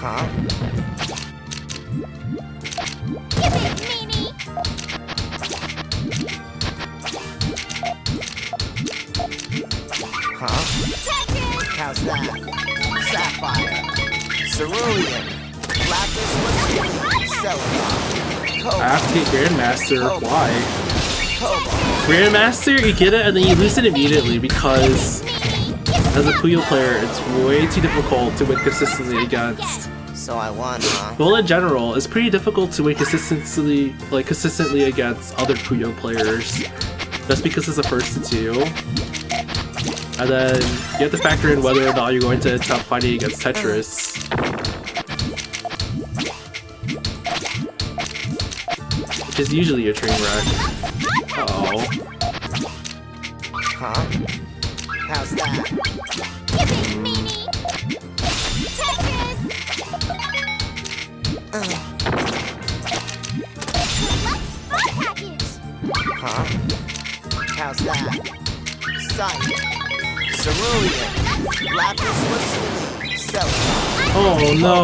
Huh? Huh? How's that? Sapphire. Cerulean. Lapis lazuli. Celadon. I have to get Grandmaster. Why? Cobalt. Grandmaster, you get it and then you lose it immediately because as a Puyo player, it's way too difficult to win consistently against. So I won, huh? Well, in general, it's pretty difficult to win consistently against other Puyo players, just because it's the first to 2. And then you have to factor in whether or not you're going to attempt fighting against Tetris. Which is usually a train wreck. Uh-oh. Huh? How's that? Huh? How's that? Sight. Cerulean. Lapis lazuli. Celadon. Oh no,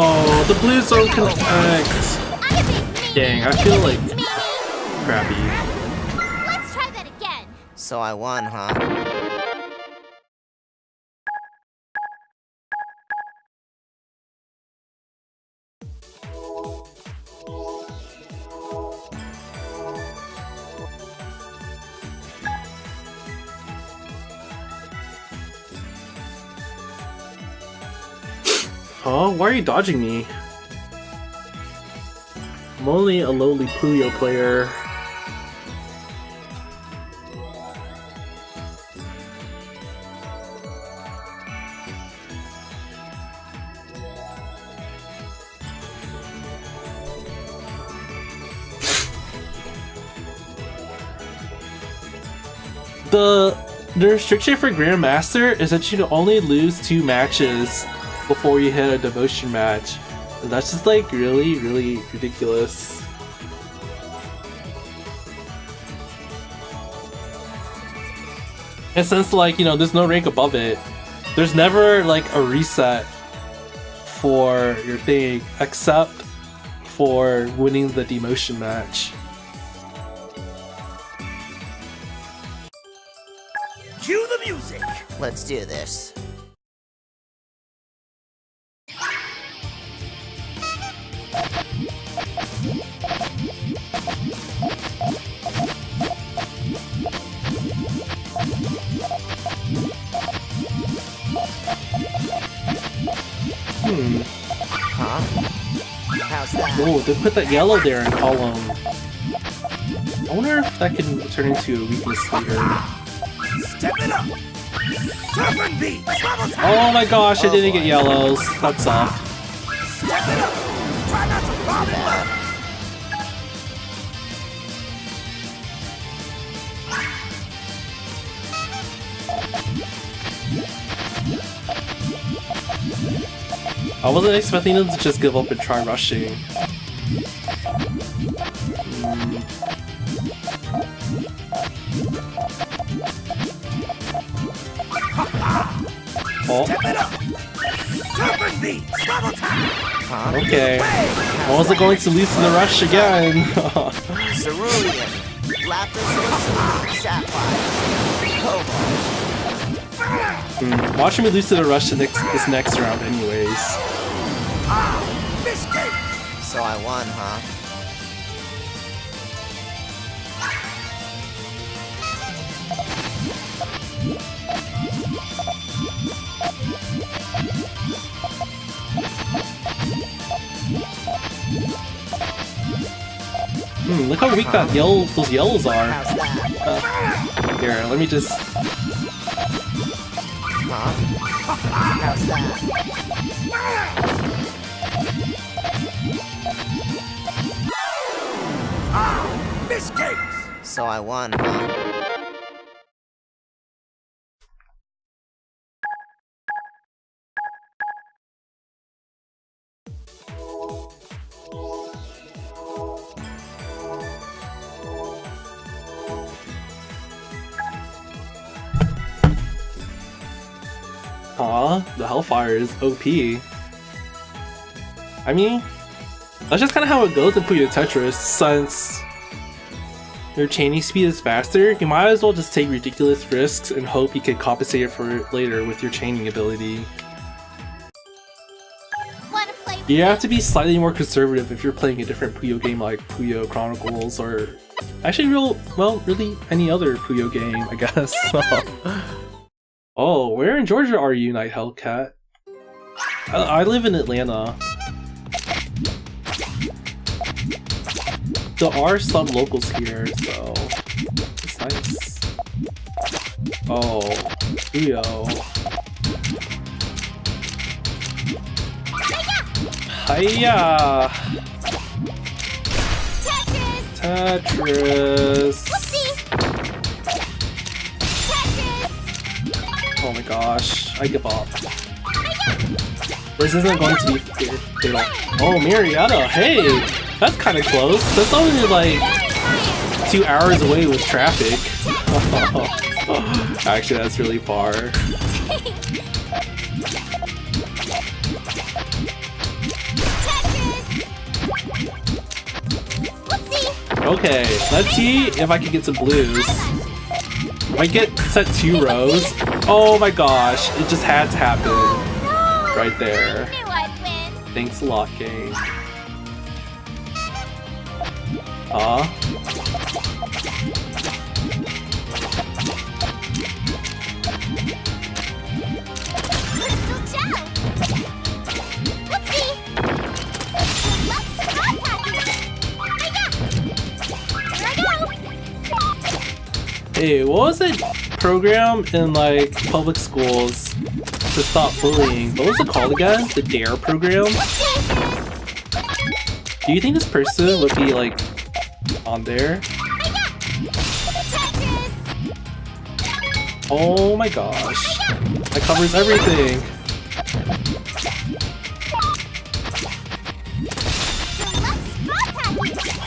the blues don't connect. Dang, I feel like crappy. Let's try that again. So I won, huh? Oh, why are you dodging me? I'm only a lowly Puyo player. The restriction for Grandmaster is that you can only lose 2 matches before you hit a devotion match. And that's just like really ridiculous. And since like, you know, there's no rank above it, there's never like a reset for your thing except for winning the demotion match. Cue the music. Let's do this. Huh? How's that? Oh, they put that yellow there in column. I wonder if that can turn into a weakness later. Step it up. Serpent beat. Trouble time. Oh my gosh, I didn't get yellows. That sucked. Step it up. Try not to fall in love. I wasn't expecting them to just give up and try rushing. Oh, Step it up. Serpent beat. Trouble time. Huh? okay. I wasn't going to loosen the rush again. Cerulean. Lapis lazuli. Sapphire. Cobalt. Watching me loosen the rush this next round anyways. Fish cake. So I won, huh? Look how weak those yellows are. How's that? Here, let me just... Huh? How's that? Fish cakes! So I won, huh? Aw, the Hellfire is OP. I mean, that's just kind of how it goes in Puyo Tetris. Since your chaining speed is faster, you might as well just take ridiculous risks and hope you can compensate it for it later with your chaining ability. Wanna play with You have to be slightly more conservative if you're playing a different Puyo game like Puyo Chronicles or actually really any other Puyo game, I guess. Oh, where in Georgia are you, Night Hellcat? I live in Atlanta. There are some locals here, so it's nice. Oh, Puyo. Hiya! Tetris! Oh my gosh, I give up. This isn't going to be fatal. Oh, Marietta, hey! That's kind of close. That's only like 2 hours away with traffic. Actually, that's really far. Okay, let's see if I can get some blues. I get set 2 rows. Oh my gosh, it just had to happen. Right there. I knew I'd win. Thanks a lot, game. Aw. Crystal Gel. Whoopsie. Deluxe Star Package. Here I go. Hey, what was that program in like public schools to stop bullying? What was it called again? The DARE program? Do you think this person would be like on there? Oh my gosh. That covers everything.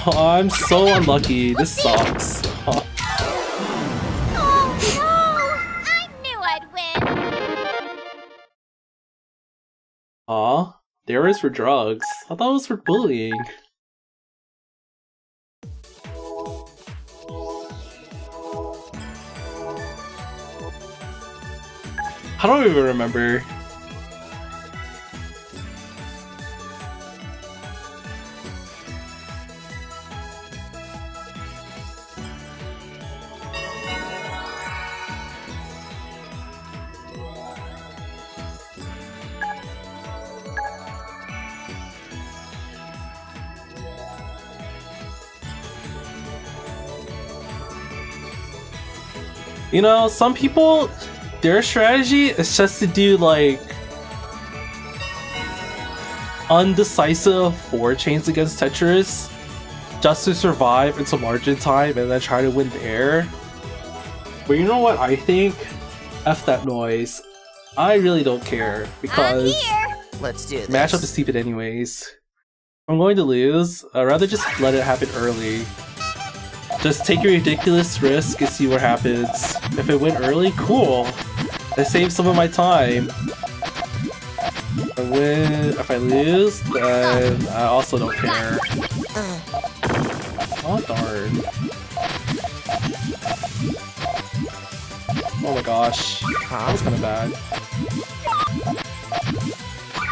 Oh, I'm so unlucky. This sucks. Oh no! I knew I'd win. Aw, there is for drugs. I thought it was for bullying. I don't even remember. You know, some people, their strategy is just to do like undecisive forward chains against Tetris just to survive until margin time and then try to win there. But you know what I think? F that noise. I really don't care because Let's do this. matchup is stupid anyways. If I'm going to lose, I'd rather just let it happen early. Just take a ridiculous risk and see what happens. If it went early, cool. I saved some of my time. If I win, if I lose, then I also don't care. Oh darn. Oh my gosh. That was kinda bad.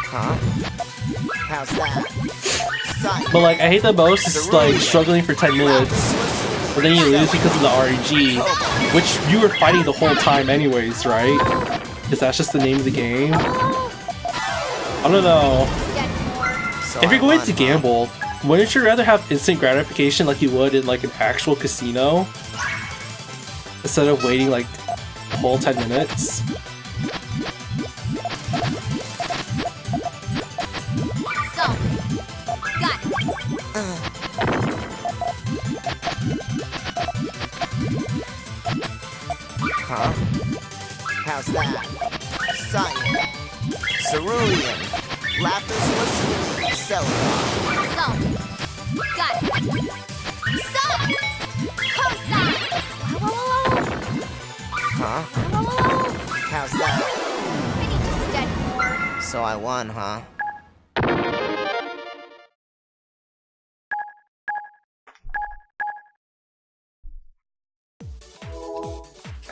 Huh? How's that? But like, I hate the most is like struggling for 10 minutes. But then you lose because of the RNG, which you were fighting the whole time anyways, right? Because that's just the name of the game. I don't know. So If you're I going won, to gamble, wouldn't you rather have instant gratification like you would in like an actual casino? Instead of waiting like a whole 10 minutes? Huh? How's that? Cyan. Cerulean. Lapis lazuli. Celadon. Salt. Got it. Salt. Cosine. Huh? How's that? I need to study more. So I won, huh?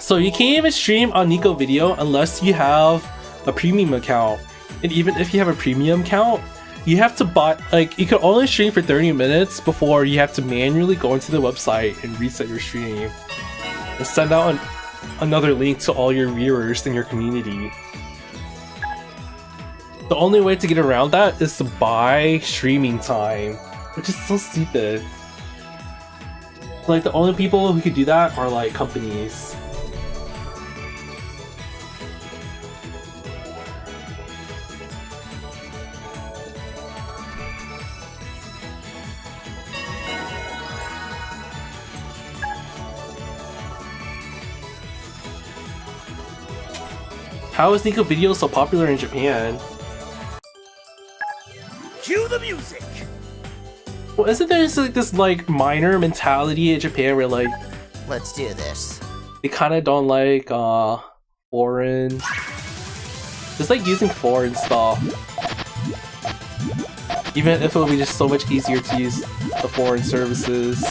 So you can't even stream on Nico Video unless you have a premium account. And even if you have a premium account, you have to buy, like, you can only stream for 30 minutes before you have to manually go into the website and reset your stream. And send out another link to all your viewers in your community. The only way to get around that is to buy streaming time, which is so stupid. Like, the only people who could do that are like companies. How is Nico Video so popular in Japan? Cue the music. Well, isn't there like this like minor mentality in Japan where like Let's do this. they kind of don't like foreign, just like using foreign stuff, even if it would be just so much easier to use the foreign services.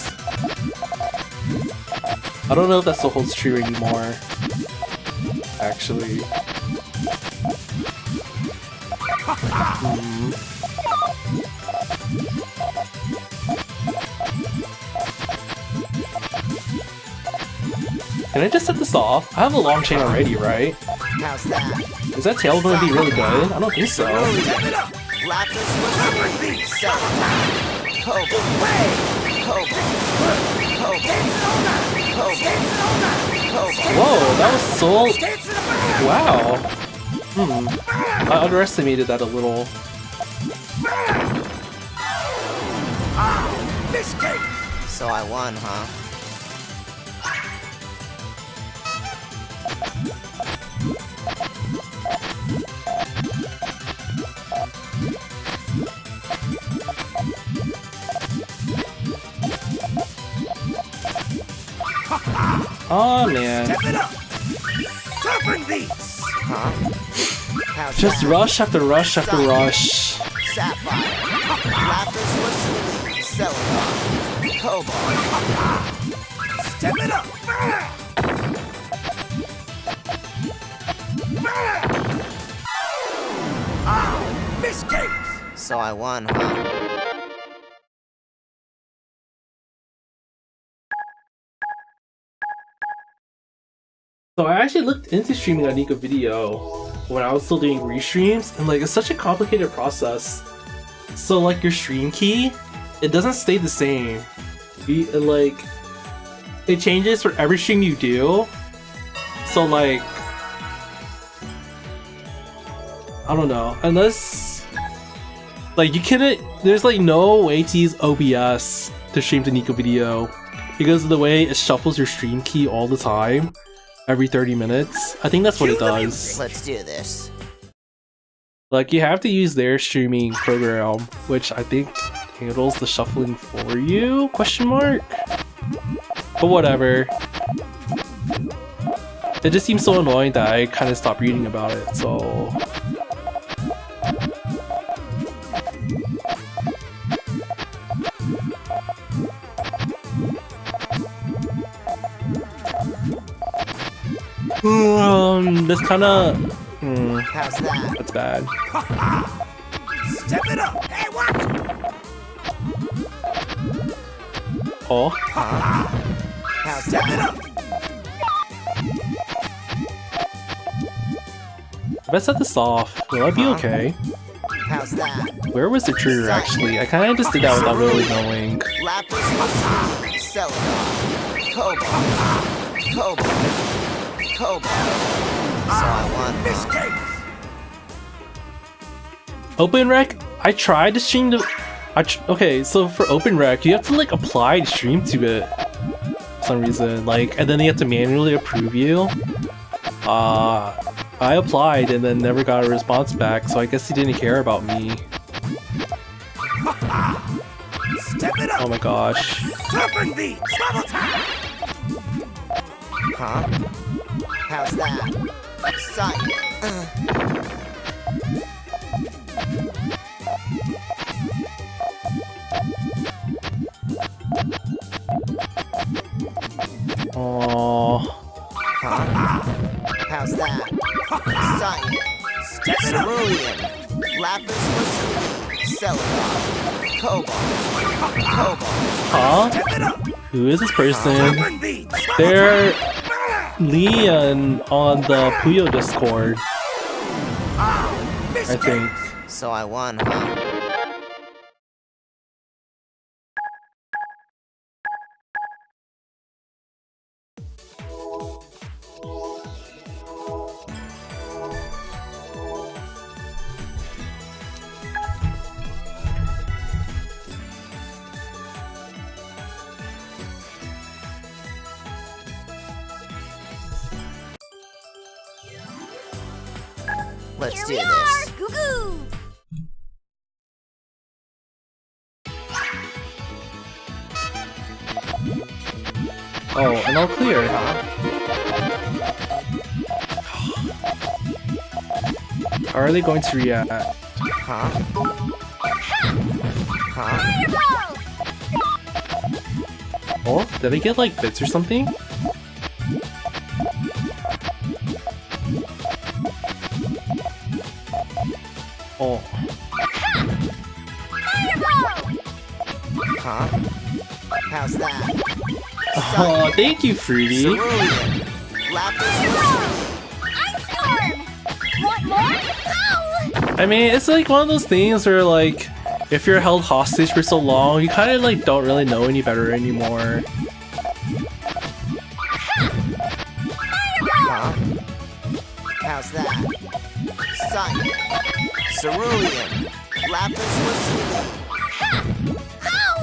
I don't know if that still holds true anymore, actually. Can I just set this off? I have a long chain already, right? How's that? Is that tail going to be really good? I don't think so. Step it up. Lapis lazuli. Celadon. Cobalt. Cobalt. Cobalt. Whoa, that was so... Dance in the back. Wow. I underestimated that a little. This game. So I won, huh? Oh man. Step it up. Surfing beats. Huh? How's Just that? rush after rush after rush. Sapphire. Lapis lazuli. Celadon. Cobalt. Step it up. This game. So I won, huh? So I actually looked into streaming on Nico Video when I was still doing restreams, and like it's such a complicated process. So like your stream key, it doesn't stay the same. It changes for every stream you do. So like, I don't know, unless like you couldn't, there's like no way to use OBS to stream to Nico Video because of the way it shuffles your stream key all the time. Every 30 minutes. I think that's what it does. Let's do this. Like, you have to use their streaming program, which I think handles the shuffling for you? Question mark? But whatever. It just seems so annoying that I kind of stopped reading about it, so... this kinda... How's that? that's bad. Step it up. Hey, watch. Oh? How's Step it that? up. If I set this off, will I be okay? How's that? Where was the trigger actually? I kinda just did that without really knowing. Lapis lazuli. Celadon. Cobalt. Cobalt. Cobalt. So I won. This game. Open Rec? I tried to stream to... okay, so for Open Rec, you have to like apply to stream to it. some reason. Like, and then they have to manually approve you. I applied and then never got a response back, so I guess he didn't care about me. Step it up. Oh my gosh. Serpent beat. Bubble time. Huh? How's that? Sight. Oh. Huh? How's that? Sight. Step it up. Cerulean. Lapis lazuli. Celadon. Cobalt. Cobalt. Huh? Step it up. Who is this person? Serpent beat. They're Leon on the Puyo Discord, I think. So I won, huh? Let's Here do we this. are! Goo goo! Oh, and all clear. How are they going to react? Huh? Huh? Fireball! Oh, did I get like bits or something? Oh, Fireball! Huh? How's that? oh, thank you, Fruity. Cerulean. Lapis lazuli. Ice storm! Want more? Ow! I mean, it's like one of those things where like, if you're held hostage for so long, you kind of like don't really know any better anymore. Huh? How's that? Sight. Cerulean. Lapis lazuli. Ow!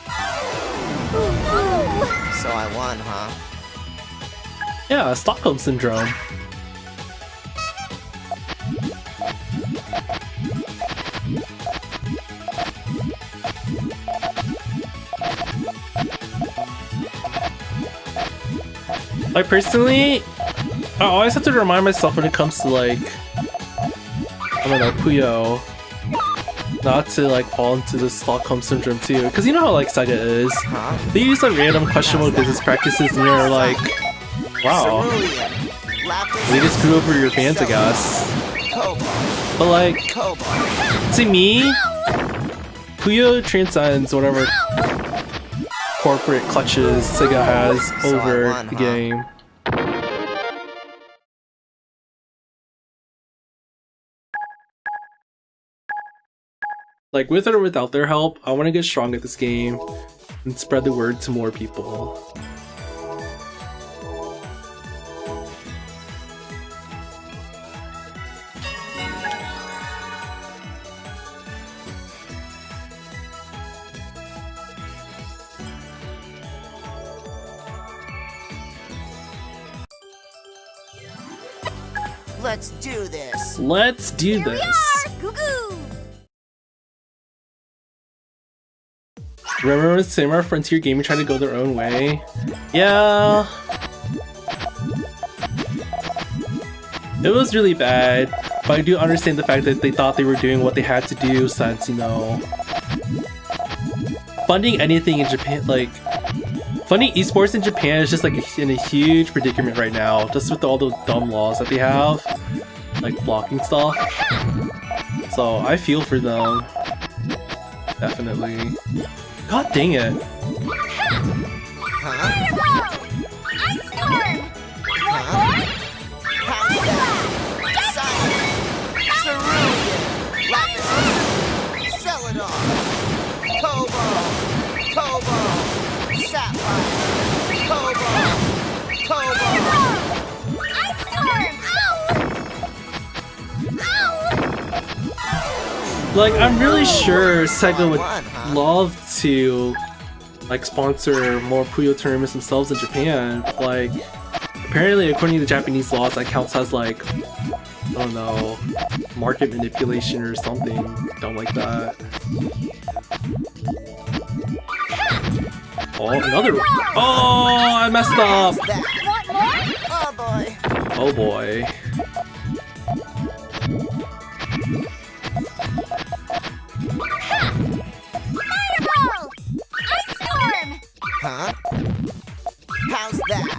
Ow! Ooh, ooh. So I won, huh? Yeah, Stockholm Syndrome. Like personally, I always have to remind myself when it comes to like, I don't know, Puyo, not to like fall into the Stockholm Syndrome too. Because you know how like Sega is. Huh? They use like random questionable business practices and you're like, wow, Cerulean. Lapis they just screw over your fans, I guess. Cobalt. But like, Cobalt. to me, Puyo transcends whatever corporate clutches Sega has So I over won, the huh? game. Like, with or without their help, I want to get strong at this game and spread the word to more people. Let's do this. Let's do Here we this. are! Goo goo! Remember when Samurai Frontier Gaming tried to go their own way? Yeah. It was really bad, but I do understand the fact that they thought they were doing what they had to do since, you know, funding anything in Japan, like, funding esports in Japan is just like in a huge predicament right now, just with all the dumb laws that they have, like blocking stuff. So I feel for them. Definitely. God dang it. Huh? Fireball! Ice storm! Want more? How's that? Sight. Cerulean. Lapis lazuli. Celadon. Cobalt. Cobalt. Sapphire. Cobalt. Cobalt. Ice storm! Ow! Ow! Like, I'm really sure Sega would One, huh? love to like sponsor more Puyo tournaments themselves in Japan. Like apparently, according to Japanese laws, that counts as like, I don't know, market manipulation or something dumb like that. Oh, another. Oh, I messed up. Want more? Oh boy. Oh boy. Fireball! Ice storm! Huh? How's that?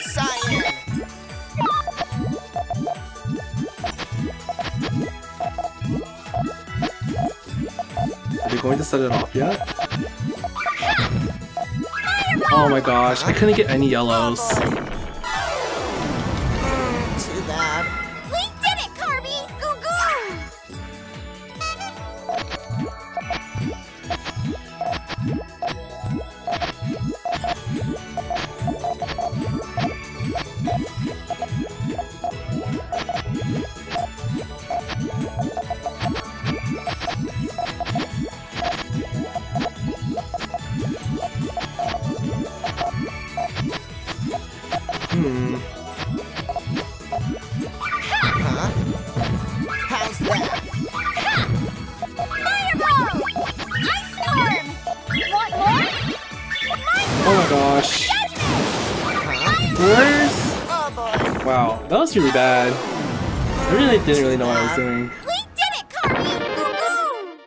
Cyan. Are they going to set it off yet? Oh my gosh, I couldn't get any yellows. Too bad. We did it, Carby! Goo goo! Huh? How's that? Fireball! Ice storm! Want more? Oh my gosh. Huh? Where's... Oh boy. Wow, that was really bad. I really didn't really know what I was doing. We did it, Carby! Goo goo!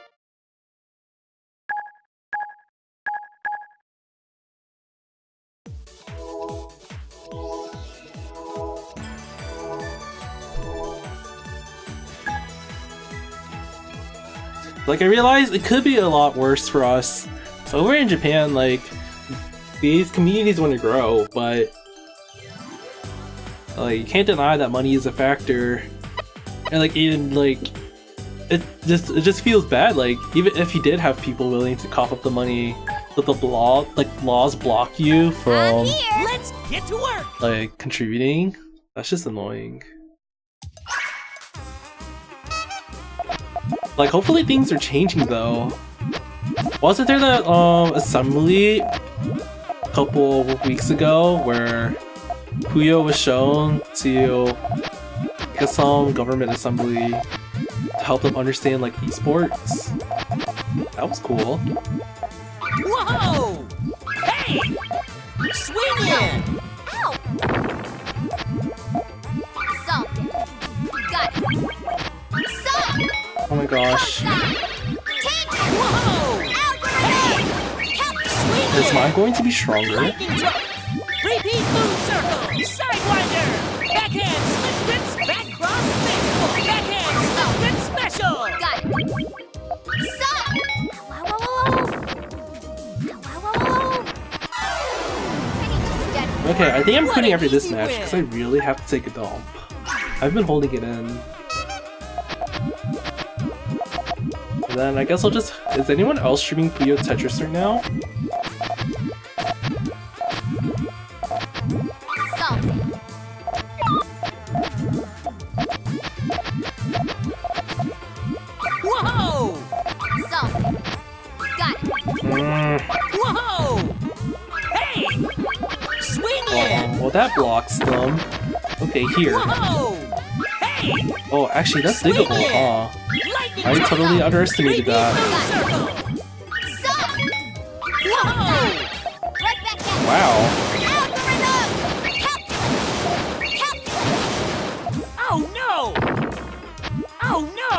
Like, I realized it could be a lot worse for us. So over in Japan, like, these communities want to grow, but like, you can't deny that money is a factor. And like, even like, it just feels bad. Like, even if you did have people willing to cough up the money, but the laws block you I'm from here! Let's get to work. like contributing. That's just annoying. Like, hopefully things are changing though. Wasn't there that assembly a couple weeks ago where Puyo was shown to get some government assembly to help them understand like esports? That was cool. Whoa! Hey! Swing in! Ow! Solved it. Got it. Solved! Oh my gosh. Take it! Whoa! Algorithm! Help! Swing Is in! mine going to be stronger? Lightning drop! Repeat moon circle! Sidewinder! Backhand slip grits back cross baseball! Backhand slip grits special! Got it. Solved! Wow, wow, wow, wow. Wow, wow, wow, wow. I need to study. Okay, I think I'm What quitting an after this easy match win. because I really have to take a dump. I've been holding it in. And then I guess I'll just... Is anyone else streaming Puyo Tetris right now? Solved it. Whoa! Solved it. Got it. Whoa! Hey! Swing in! Well, that blocks them. Okay, here. Whoa! Hey! Oh, actually, that's diggable, huh? Lightning I drop! totally underestimated Repeat that. moon circle! Solved! Whoa! Right back at Wow. Algorithm! Help! Help! Oh no! Oh no!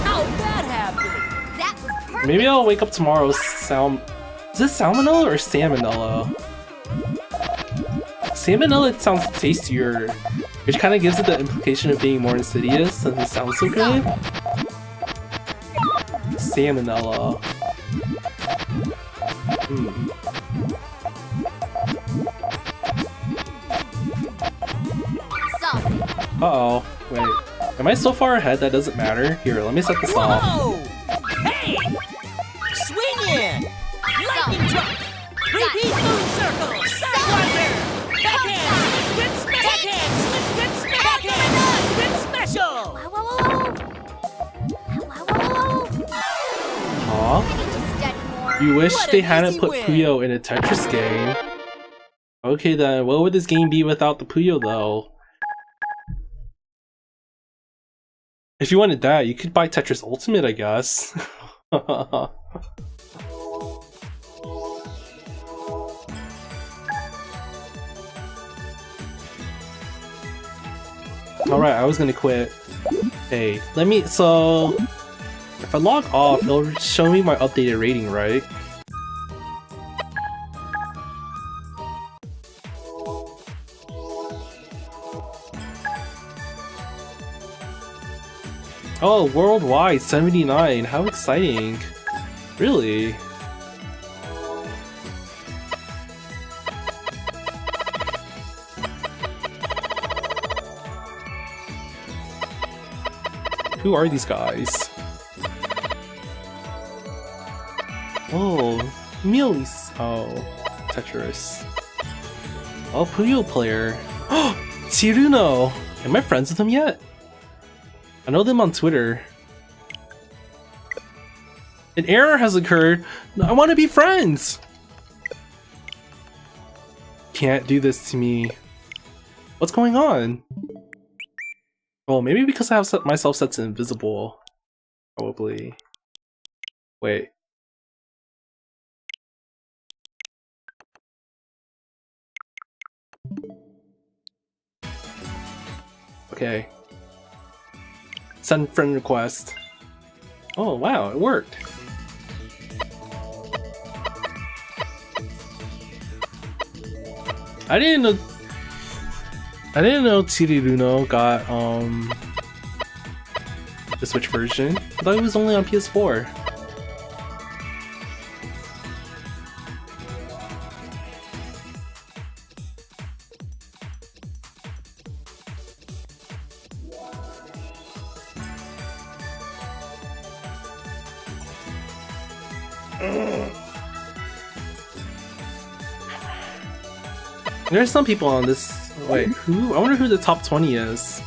How'd that happen? That was perfect. Maybe I'll wake up tomorrow Is this salmonella or salmonella? Salmonella sounds tastier, which kind of gives it the implication of being more insidious since it sounds so good. Salmonella. Solved it. Uh-oh. Wait. Am I so far ahead that doesn't matter? Here, let me set this off. Whoa! Hey! Swing in! Lightning drop! Repeat moon circle! Sidewinder! Backhand slip grits special! Backhand slip grits special! Backhand slip grits special! Wow, wow, wow, wow. Wow, wow, wow, wow. Huh? I need to study more. You wish What they an hadn't easy put win. Puyo in a Tetris game. Okay then, what would this game be without the Puyo though? If you wanted that, you could buy Tetris Ultimate, I guess. Alright, I was gonna quit. Hey, so if I log off, it'll show me my updated rating, right? Oh, worldwide 79. How exciting. Really? Who are these guys? Oh, Mealies. Oh, Tetris. Oh, Puyo player. Oh, Tiruno. Am I friends with him yet? I know them on Twitter. An error has occurred. I want to be friends. Can't do this to me. What's going on? Oh, maybe because I have set myself set to invisible. Probably. Wait. Okay. Send friend request. Oh wow, it worked. I didn't know Tsiruno got the Switch version. I thought it was only on PS4. There's some people on this. Wait, who? I wonder who the top 20 is.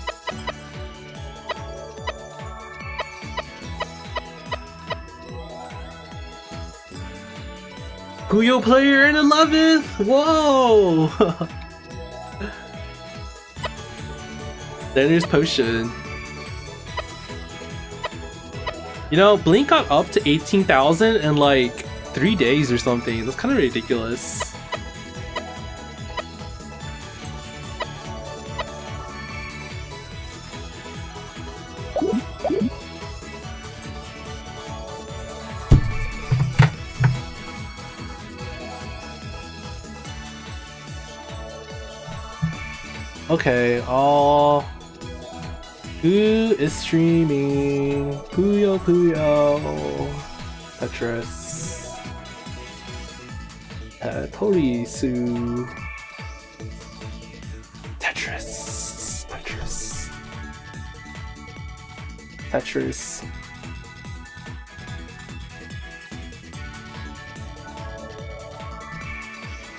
Puyo player in 11th! Whoa! Then there's Potion. You know, Blink got up to 18,000 in like 3 days or something. That's kind of ridiculous. Okay, who is streaming? Puyo Puyo Tetris. Torisu.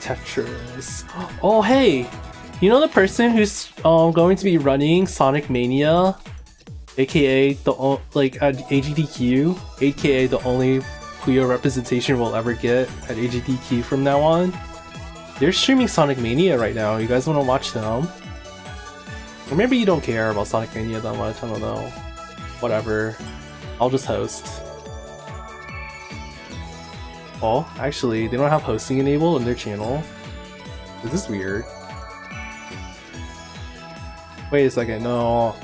Tetris. Oh hey! You know the person who's going to be running Sonic Mania, aka the at AGDQ, aka the only Puyo representation we'll ever get at AGDQ from now on? They're streaming Sonic Mania right now. You guys want to watch them? Or maybe you don't care about Sonic Mania that much. I don't know. Whatever. I'll just host. Oh, actually, they don't have hosting enabled on their channel. This is weird. Wait a second, no.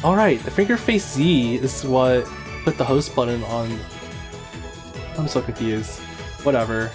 Alright, the finger face Z is what put the host button on. I'm so confused. Whatever.